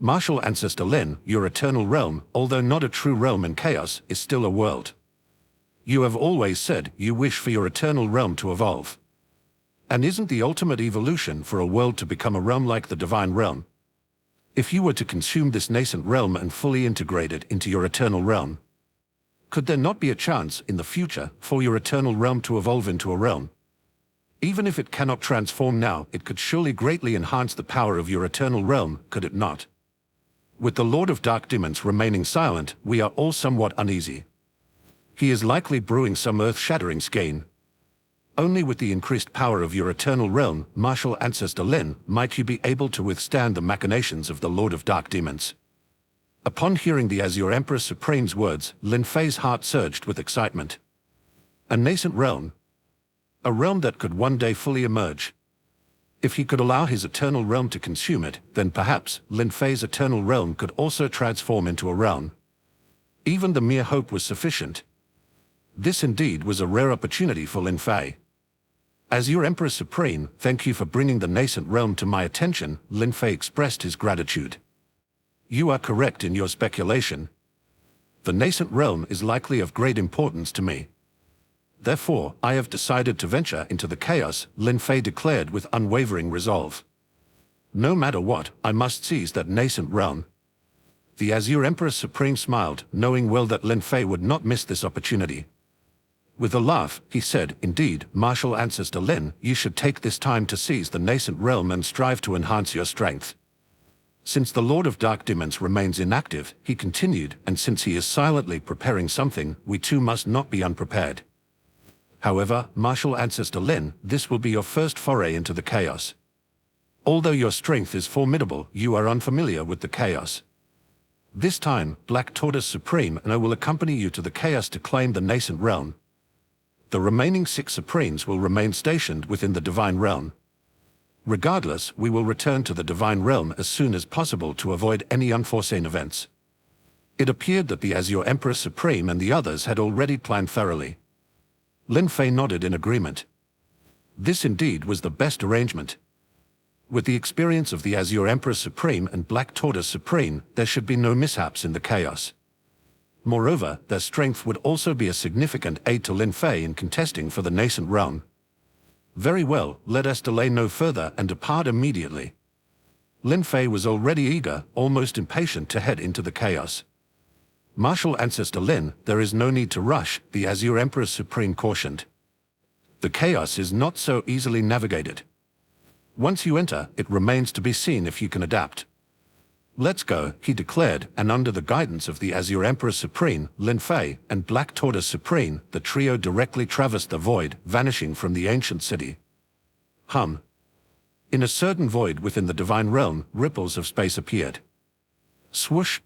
Martial Ancestor Lin, your eternal realm, although not a true realm in chaos, is still a world. You have always said you wish for your eternal realm to evolve. And isn't the ultimate evolution for a world to become a realm like the divine realm? If you were to consume this nascent realm and fully integrate it into your eternal realm, could there not be a chance in the future for your eternal realm to evolve into a realm? Even if it cannot transform now, it could surely greatly enhance the power of your eternal realm, could it not? With the Lord of Dark Demons remaining silent, we are all somewhat uneasy. He is likely brewing some earth-shattering scheme. Only with the increased power of your eternal realm, Martial Ancestor Lin, might you be able to withstand the machinations of the Lord of Dark Demons. Upon hearing the Azure Emperor Supreme's words, Lin Fei's heart surged with excitement. A nascent realm. A realm that could one day fully emerge. If he could allow his eternal realm to consume it, then perhaps Lin Fei's eternal realm could also transform into a realm. Even the mere hope was sufficient. This indeed was a rare opportunity for Lin Fei. As your Emperor Supreme, thank you for bringing the nascent realm to my attention, Lin Fei expressed his gratitude. You are correct in your speculation. The nascent realm is likely of great importance to me. Therefore, I have decided to venture into the chaos, Lin Fei declared with unwavering resolve. No matter what, I must seize that nascent realm. The Azure Emperor Supreme smiled, knowing well that Lin Fei would not miss this opportunity. With a laugh, he said, indeed, Martial Ancestor Lin, you should take this time to seize the nascent realm and strive to enhance your strength. Since the Lord of Dark Demons remains inactive, he continued, and since he is silently preparing something, we too must not be unprepared. However, Martial Ancestor Lin, this will be your first foray into the chaos. Although your strength is formidable, you are unfamiliar with the chaos. This time, Black Tortoise Supreme and I will accompany you to the chaos to claim the nascent realm. The remaining 6 Supremes will remain stationed within the Divine Realm. Regardless, we will return to the Divine Realm as soon as possible to avoid any unforeseen events. It appeared that the Azure Emperor Supreme and the others had already planned thoroughly. Lin Fei nodded in agreement. This indeed was the best arrangement. With the experience of the Azure Emperor Supreme and Black Tortoise Supreme, there should be no mishaps in the chaos. Moreover, their strength would also be a significant aid to Lin Fei in contesting for the nascent realm. Very well, let us delay no further and depart immediately. Lin Fei was already eager, almost impatient to head into the chaos. Martial Ancestor Lin, there is no need to rush, the Azure Emperor Supreme cautioned. The chaos is not so easily navigated. Once you enter, it remains to be seen if you can adapt. Let's go, he declared, and under the guidance of the Azure Emperor Supreme, Lin Fei, and Black Tortoise Supreme, the trio directly traversed the void, vanishing from the ancient city. In a certain void within the divine realm, ripples of space appeared. Swoosh!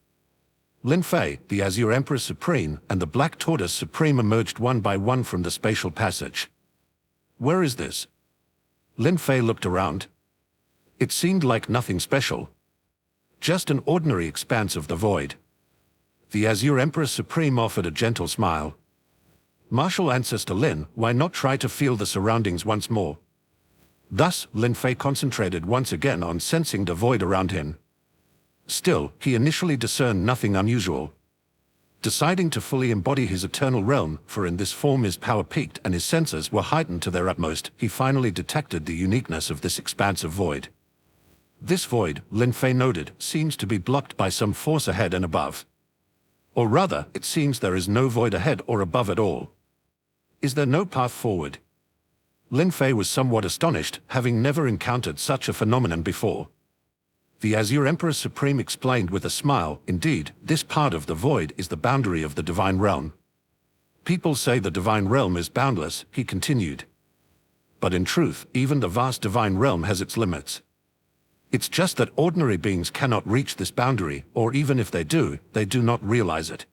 Lin Fei, the Azure Emperor Supreme, and the Black Tortoise Supreme emerged one by one from the spatial passage. Where is this? Lin Fei looked around. It seemed like nothing special. Just an ordinary expanse of the void. The Azure Emperor Supreme offered a gentle smile. Martial ancestor Lin, why not try to feel the surroundings once more? Thus, Lin Fei concentrated once again on sensing the void around him. Still, he initially discerned nothing unusual. Deciding to fully embody his eternal realm, for in this form his power peaked and his senses were heightened to their utmost, he finally detected the uniqueness of this expansive void. This void, Lin Fei noted, seems to be blocked by some force ahead and above. Or rather, it seems there is no void ahead or above at all. Is there no path forward? Lin Fei was somewhat astonished, having never encountered such a phenomenon before. The Azure Emperor Supreme explained with a smile, indeed, this part of the void is the boundary of the divine realm. People say the divine realm is boundless, he continued. But in truth, even the vast divine realm has its limits. It's just that ordinary beings cannot reach this boundary, or even if they do not realize it.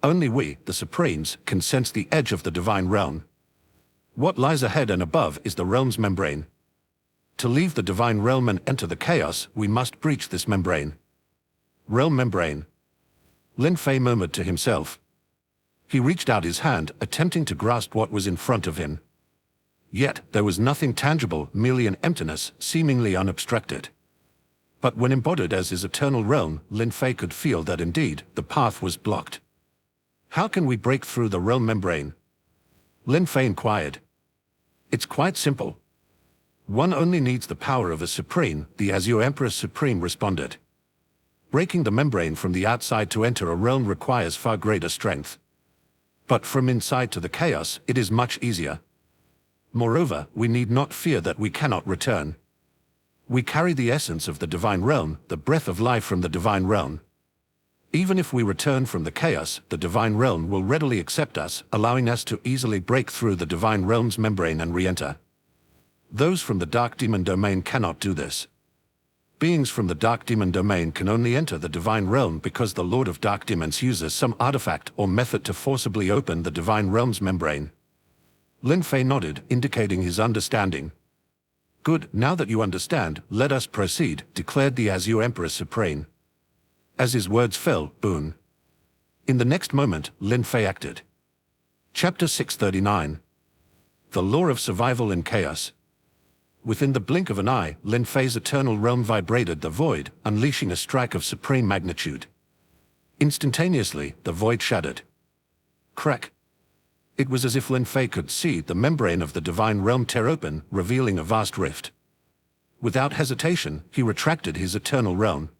Only we, the Supremes, can sense the edge of the divine realm. What lies ahead and above is the realm's membrane. To leave the divine realm and enter the chaos, we must breach this membrane. Realm membrane. Lin Fei murmured to himself. He reached out his hand, attempting to grasp what was in front of him. Yet, there was nothing tangible, merely an emptiness, seemingly unobstructed. But when embodied as his eternal realm, Lin Fei could feel that indeed, the path was blocked. How can we break through the realm membrane? Lin Fei inquired. It's quite simple. One only needs the power of a Supreme, the Azure Emperor Supreme responded. Breaking the membrane from the outside to enter a realm requires far greater strength. But from inside to the chaos, it is much easier. Moreover, we need not fear that we cannot return. We carry the essence of the divine realm, the breath of life from the divine realm. Even if we return from the chaos, the divine realm will readily accept us, allowing us to easily break through the divine realm's membrane and re-enter. Those from the Dark Demon Domain cannot do this. Beings from the Dark Demon Domain can only enter the divine realm because the Lord of Dark Demons uses some artifact or method to forcibly open the divine realm's membrane. Lin Fei nodded, indicating his understanding. Good, now that you understand, let us proceed, declared the Azure Emperor Supreme. As his words fell, boom. In the next moment, Lin Fei acted. Chapter 639. The Law of Survival in Chaos. Within the blink of an eye, Lin Fei's eternal realm vibrated the void, unleashing a strike of supreme magnitude. Instantaneously, the void shattered. Crack. It was as if Lin Fei could see the membrane of the divine realm tear open, revealing a vast rift. Without hesitation, he retracted his eternal realm.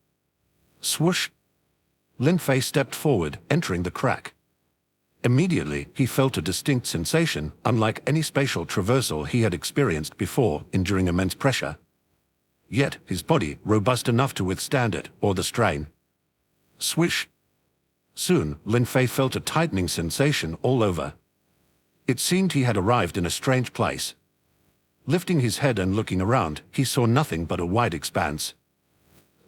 Swoosh! Lin Fei stepped forward, entering the crack. Immediately, he felt a distinct sensation, unlike any spatial traversal he had experienced before, enduring immense pressure. Yet, his body, robust enough to withstand it, or the strain. Swish! Soon, Lin Fei felt a tightening sensation all over. It seemed he had arrived in a strange place. Lifting his head and looking around, he saw nothing but a wide expanse.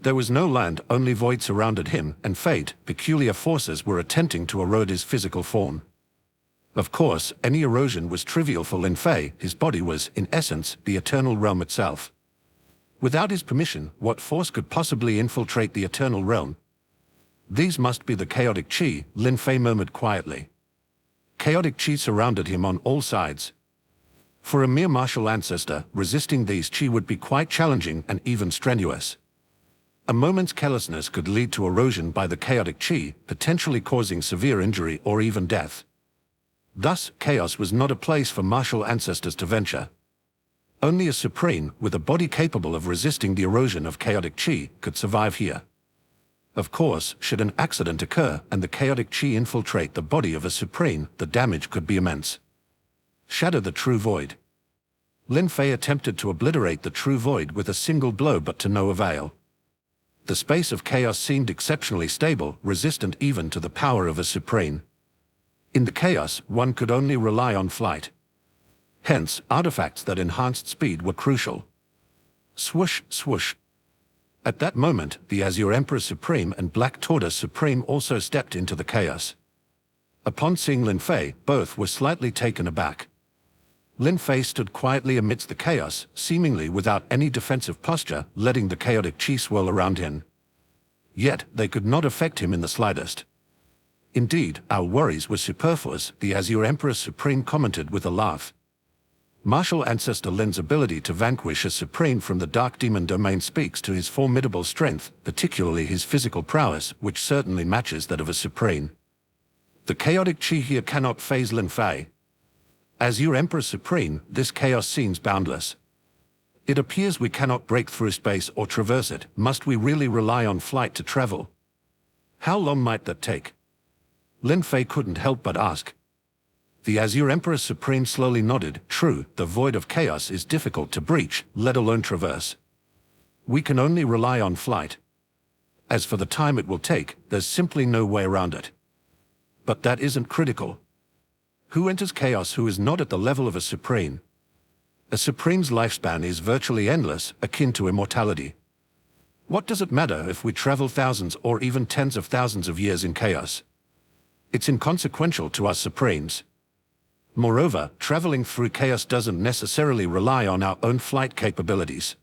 There was no land, only void surrounded him, and fate, peculiar forces were attempting to erode his physical form. Of course, any erosion was trivial for Lin Fei, his body was, in essence, the eternal realm itself. Without his permission, what force could possibly infiltrate the eternal realm? These must be the chaotic chi, Lin Fei murmured quietly. Chaotic chi surrounded him on all sides. For a mere martial ancestor, resisting these chi would be quite challenging and even strenuous. A moment's carelessness could lead to erosion by the chaotic chi, potentially causing severe injury or even death. Thus, chaos was not a place for martial ancestors to venture. Only a Supreme, with a body capable of resisting the erosion of chaotic chi, could survive here. Of course, should an accident occur and the chaotic chi infiltrate the body of a Supreme, the damage could be immense. Shatter the true void. Lin Fei attempted to obliterate the true void with a single blow, but to no avail. The space of chaos seemed exceptionally stable, resistant even to the power of a Supreme. In the chaos, one could only rely on flight. Hence, artifacts that enhanced speed were crucial. Swoosh, swoosh. At that moment, the Azure Emperor Supreme and Black Tortoise Supreme also stepped into the chaos. Upon seeing Lin Fei, both were slightly taken aback. Lin Fei stood quietly amidst the chaos, seemingly without any defensive posture, letting the chaotic chi swirl around him. Yet, they could not affect him in the slightest. Indeed, our worries were superfluous, the Azure Emperor Supreme commented with a laugh. Martial ancestor Lin's ability to vanquish a Supreme from the Dark Demon domain speaks to his formidable strength, particularly his physical prowess, which certainly matches that of a Supreme. The chaotic chi here cannot phase Lin Fei. Azure Emperor Supreme, this chaos seems boundless. It appears we cannot break through space or traverse it. Must we really rely on flight to travel? How long might that take? Lin Fei couldn't help but ask. The Azure Emperor Supreme slowly nodded. True, the void of chaos is difficult to breach, let alone traverse. We can only rely on flight. As for the time it will take, there's simply no way around it. But that isn't critical. Who enters chaos who is not at the level of a Supreme? A Supreme's lifespan is virtually endless, akin to immortality. What does it matter if we travel thousands or even tens of thousands of years in chaos? It's inconsequential to us Supremes. Moreover, traveling through chaos doesn't necessarily rely on our own flight capabilities.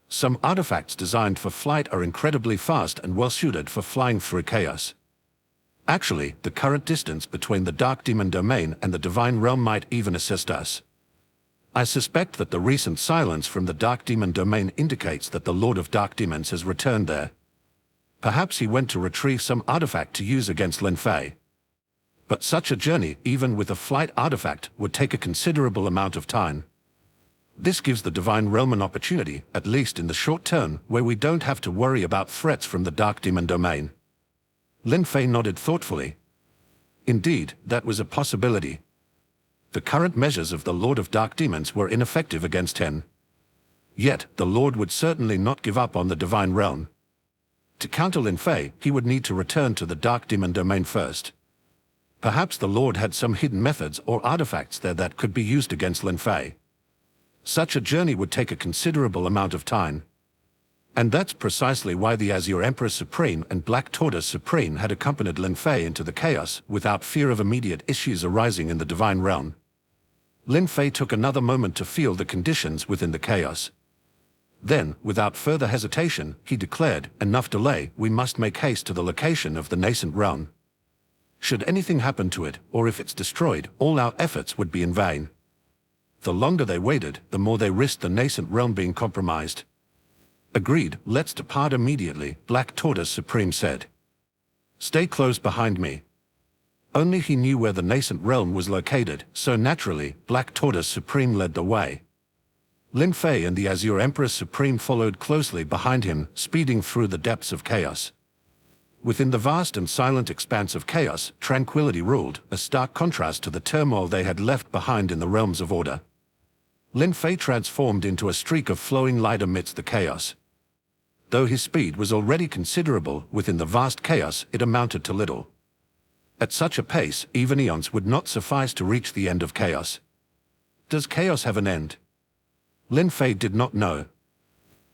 Some artifacts designed for flight are incredibly fast and well-suited for flying through chaos. Actually, the current distance between the Dark Demon domain and the Divine Realm might even assist us. I suspect that the recent silence from the Dark Demon domain indicates that the Lord of Dark Demons has returned there. Perhaps he went to retrieve some artifact to use against Lin Fei. But such a journey, even with a flight artifact, would take a considerable amount of time. This gives the Divine Realm an opportunity, at least in the short term, where we don't have to worry about threats from the Dark Demon domain. Lin Fei nodded thoughtfully. Indeed, that was a possibility. The current measures of the Lord of Dark Demons were ineffective against him. Yet, the Lord would certainly not give up on the Divine Realm. To counter Lin Fei, he would need to return to the Dark Demon domain first. Perhaps the Lord had some hidden methods or artifacts there that could be used against Lin Fei. Such a journey would take a considerable amount of time. And that's precisely why the Azure Emperor Supreme and Black Tortoise Supreme had accompanied Lin Fei into the chaos without fear of immediate issues arising in the Divine Realm. Lin Fei took another moment to feel the conditions within the chaos. Then, without further hesitation, he declared, "Enough delay, we must make haste to the location of the nascent realm. Should anything happen to it, or if it's destroyed, all our efforts would be in vain." The longer they waited, the more they risked the nascent realm being compromised. "Agreed, let's depart immediately," Black Tortoise Supreme said. "Stay close behind me." Only he knew where the nascent realm was located, so naturally, Black Tortoise Supreme led the way. Lin Fei and the Azure Emperor Supreme followed closely behind him, speeding through the depths of chaos. Within the vast and silent expanse of chaos, tranquility ruled, a stark contrast to the turmoil they had left behind in the realms of order. Lin Fei transformed into a streak of flowing light amidst the chaos. Though his speed was already considerable, within the vast chaos it amounted to little. At such a pace, even eons would not suffice to reach the end of chaos. Does chaos have an end? Lin Fei did not know.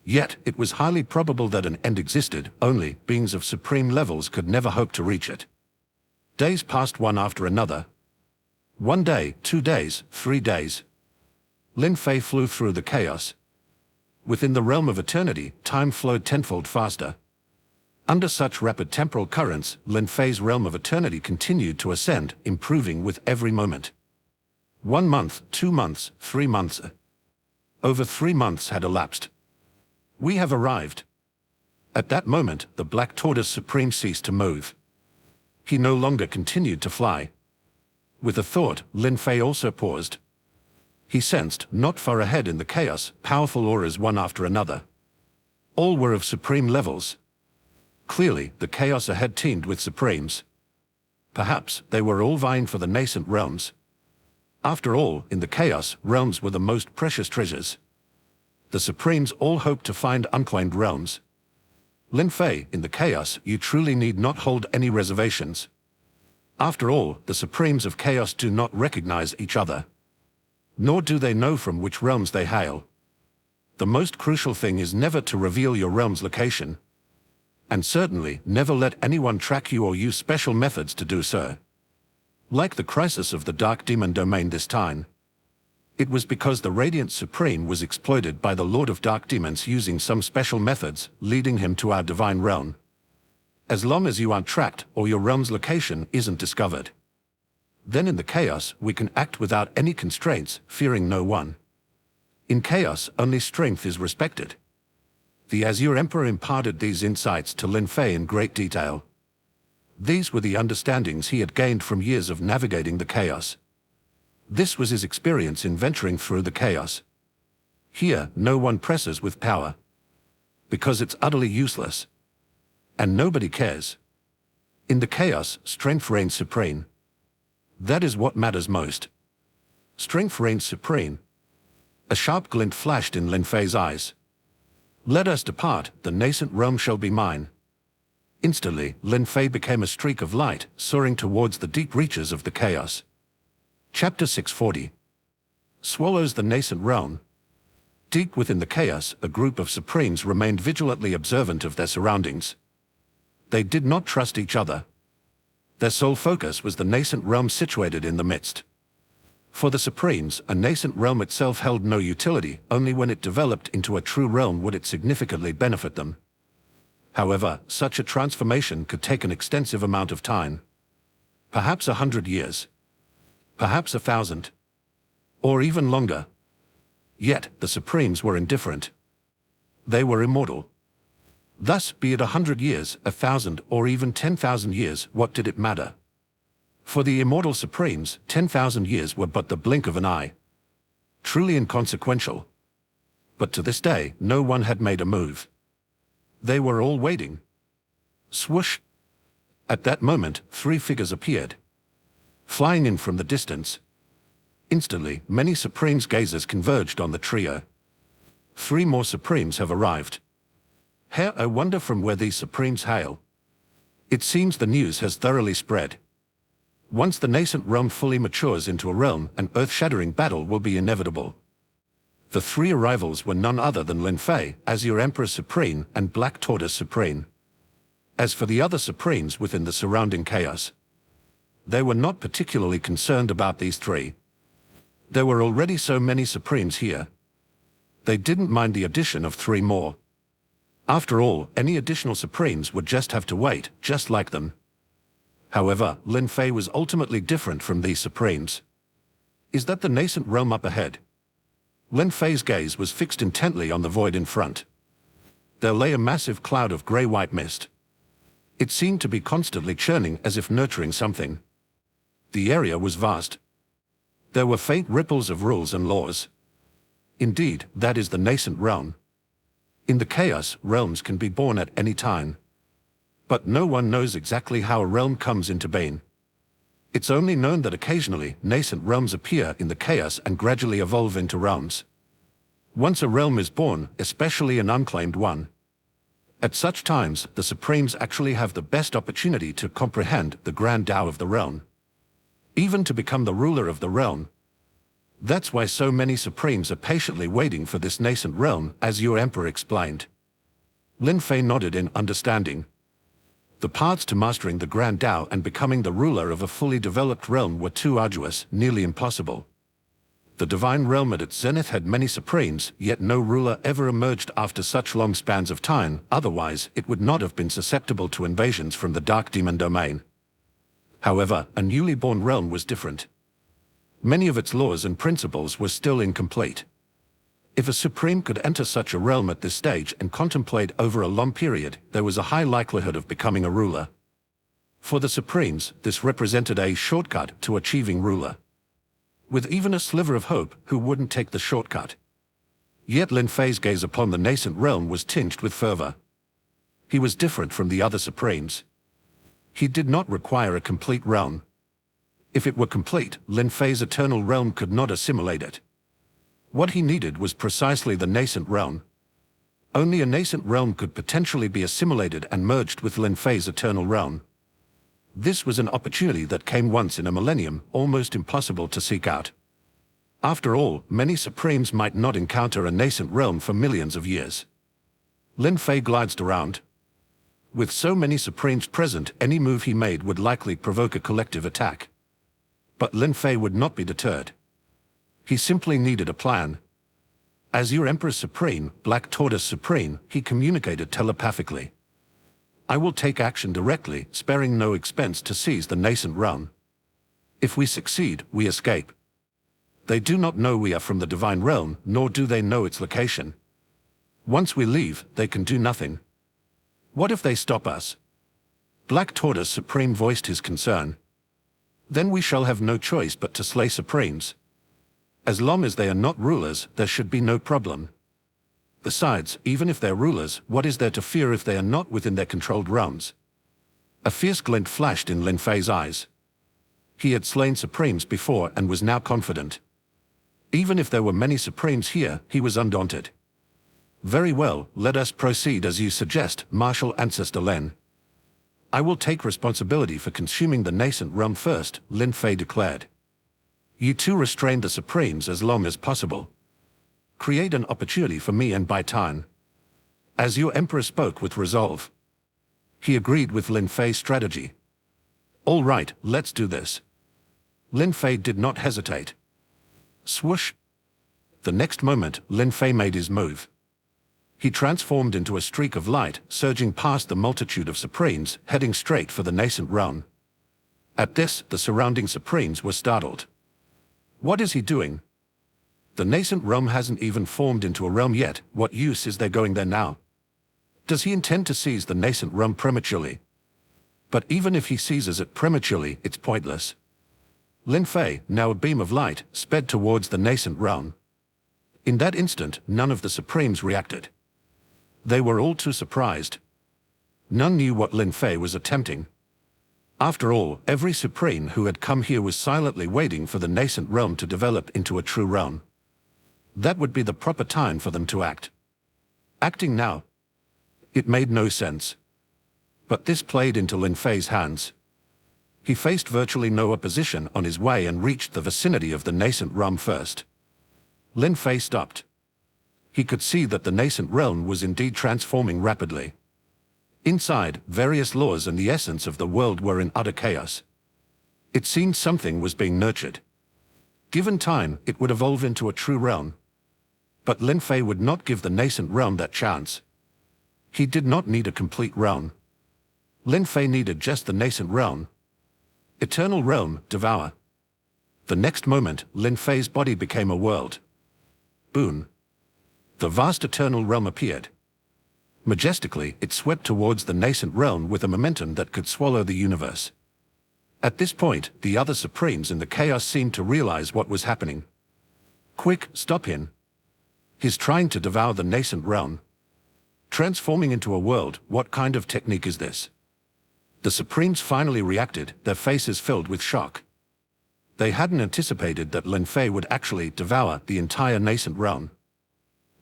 Yet, it was highly probable that an end existed, only beings of supreme levels could never hope to reach it. Days passed one after another. 1 day, 2 days, 3 days. Lin Fei flew through the chaos. Within the realm of eternity, time flowed tenfold faster. Under such rapid temporal currents, Lin Fei's realm of eternity continued to ascend, improving with every moment. 1 month, 2 months, 3 months. Over 3 months had elapsed. "We have arrived." At that moment, the Black Tortoise Supreme ceased to move. He no longer continued to fly. With a thought, Lin Fei also paused. He sensed, not far ahead in the chaos, powerful auras one after another. All were of supreme levels. Clearly, the chaos ahead teemed with supremes. Perhaps they were all vying for the nascent realms. After all, in the chaos, realms were the most precious treasures. The Supremes all hoped to find unclaimed realms. Lin Fei, in the chaos, you truly need not hold any reservations. After all, the Supremes of chaos do not recognize each other. Nor do they know from which realms they hail. The most crucial thing is never to reveal your realm's location. And certainly, never let anyone track you or use special methods to do so. Like the crisis of the Dark Demon domain this time. It was because the Radiant Supreme was exploited by the Lord of Dark Demons using some special methods, leading him to our divine realm. As long as you aren't tracked or your realm's location isn't discovered, then in the chaos we can act without any constraints, fearing no one. In chaos, only strength is respected. The Azure Emperor imparted these insights to Lin Fei in great detail. These were the understandings he had gained from years of navigating the chaos. This was his experience in venturing through the chaos. Here, no one presses with power, because it's utterly useless. And nobody cares. In the chaos, strength reigns supreme. That is what matters most. Strength reigns supreme. A sharp glint flashed in Lin Fei's eyes. Let us depart, the nascent realm shall be mine. Instantly, Lin Fei became a streak of light, soaring towards the deep reaches of the chaos. Chapter 640. Swallows the nascent realm. Deep within the chaos, a group of Supremes remained vigilantly observant of their surroundings. They did not trust each other. Their sole focus was the nascent realm situated in the midst. For the Supremes, a nascent realm itself held no utility, only when it developed into a true realm would it significantly benefit them. However, such a transformation could take an extensive amount of time. Perhaps 100 years. Perhaps 1,000. Or even longer. Yet, the Supremes were indifferent. They were immortal. Thus, be it 100 years, 1,000, or even 10,000 years, what did it matter? For the immortal Supremes, 10,000 years were but the blink of an eye. Truly inconsequential. But to this day, no one had made a move. They were all waiting. Swoosh! At that moment, 3 figures appeared, flying in from the distance. Instantly, many Supremes' gazes converged on the trio. 3 more Supremes have arrived. I wonder from where these Supremes hail. It seems the news has thoroughly spread. Once the nascent realm fully matures into a realm, an earth-shattering battle will be inevitable. The 3 arrivals were none other than Lin Fei, Azure Emperor Supreme, and Black Tortoise Supreme. As for the other Supremes within the surrounding chaos, they were not particularly concerned about these 3. There were already so many Supremes here. They didn't mind the addition of 3 more. After all, any additional Supremes would just have to wait, just like them. However, Lin Fei was ultimately different from these Supremes. Is that the nascent realm up ahead? Lin Fei's gaze was fixed intently on the void in front. There lay a massive cloud of grey-white mist. It seemed to be constantly churning as if nurturing something. The area was vast. There were faint ripples of rules and laws. Indeed, that is the nascent realm. In the chaos, realms can be born at any time. But no one knows exactly how a realm comes into being. It's only known that occasionally, nascent realms appear in the chaos and gradually evolve into realms. Once a realm is born, especially an unclaimed one, at such times, the Supremes actually have the best opportunity to comprehend the grand Tao of the realm. Even to become the ruler of the realm. That's why so many Supremes are patiently waiting for this nascent realm, as your Emperor explained. Lin Fei nodded in understanding. The paths to mastering the Grand Tao and becoming the ruler of a fully developed realm were too arduous, nearly impossible. The divine realm at its zenith had many Supremes, yet no ruler ever emerged after such long spans of time, otherwise it would not have been susceptible to invasions from the Dark Demon domain. However, a newly born realm was different. Many of its laws and principles were still incomplete. If a Supreme could enter such a realm at this stage and contemplate over a long period, there was a high likelihood of becoming a ruler. For the Supremes, this represented a shortcut to achieving ruler. With even a sliver of hope, who wouldn't take the shortcut? Yet Lin Fei's gaze upon the nascent realm was tinged with fervor. He was different from the other Supremes. He did not require a complete realm. If it were complete, Lin Fei's eternal realm could not assimilate it. What he needed was precisely the nascent realm. Only a nascent realm could potentially be assimilated and merged with Lin Fei's eternal realm. This was an opportunity that came once in a millennium, almost impossible to seek out. After all, many Supremes might not encounter a nascent realm for millions of years. Lin Fei glanced around. With so many Supremes present, any move he made would likely provoke a collective attack. But Lin Fei would not be deterred. He simply needed a plan. As your Emperor Supreme, Black Tortoise Supreme, he communicated telepathically. I will take action directly, sparing no expense to seize the nascent realm. If we succeed, we escape. They do not know we are from the divine realm, nor do they know its location. Once we leave, they can do nothing. What if they stop us? Black Tortoise Supreme voiced his concern. Then we shall have no choice but to slay Supremes. As long as they are not rulers, there should be no problem. Besides, even if they're rulers, what is there to fear if they are not within their controlled realms? A fierce glint flashed in Lin Fei's eyes. He had slain Supremes before and was now confident. Even if there were many Supremes here, he was undaunted. Very well, let us proceed as you suggest, Martial Ancestor Lin. I will take responsibility for consuming the nascent realm first, Lin Fei declared. You two restrain the Supremes as long as possible. Create an opportunity for me and buy time. As your Emperor spoke with resolve. He agreed with Lin Fei's strategy. All right, let's do this. Lin Fei did not hesitate. Swoosh! The next moment, Lin Fei made his move. He transformed into a streak of light, surging past the multitude of Supremes, heading straight for the nascent realm. At this, the surrounding Supremes were startled. What is he doing? The nascent realm hasn't even formed into a realm yet. What use is there going there now? Does he intend to seize the nascent realm prematurely? But even if he seizes it prematurely, it's pointless. Lin Fei, now a beam of light, sped towards the nascent realm. In that instant, none of the Supremes reacted. They were all too surprised. None knew what Lin Fei was attempting. After all, every Supreme who had come here was silently waiting for the nascent realm to develop into a true realm. That would be the proper time for them to act. Acting now? It made no sense. But this played into Lin Fei's hands. He faced virtually no opposition on his way and reached the vicinity of the nascent realm first. Lin Fei stopped. He could see that the nascent realm was indeed transforming rapidly. Inside, various laws and the essence of the world were in utter chaos. It seemed something was being nurtured. Given time, it would evolve into a true realm. But Lin Fei would not give the nascent realm that chance. He did not need a complete realm. Lin Fei needed just the nascent realm. Eternal realm, devour. The next moment, Lin Fei's body became a world. Boon. The vast eternal realm appeared. Majestically, it swept towards the nascent realm with a momentum that could swallow the universe. At this point, the other Supremes in the chaos seemed to realize what was happening. Quick, stop him. He's trying to devour the nascent realm. Transforming into a world, what kind of technique is this? The Supremes finally reacted, their faces filled with shock. They hadn't anticipated that Lin Fei would actually devour the entire nascent realm.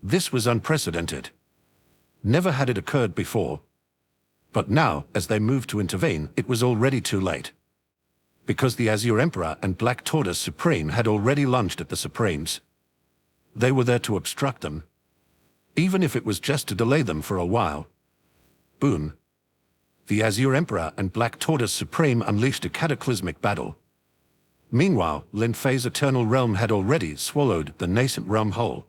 This was unprecedented. Never had it occurred before. But now, as they moved to intervene, it was already too late. Because the Azure Emperor and Black Tortoise Supreme had already lunged at the Supremes. They were there to obstruct them. Even if it was just to delay them for a while. Boon. The Azure Emperor and Black Tortoise Supreme unleashed a cataclysmic battle. Meanwhile, Lin Fei's eternal realm had already swallowed the nascent realm whole.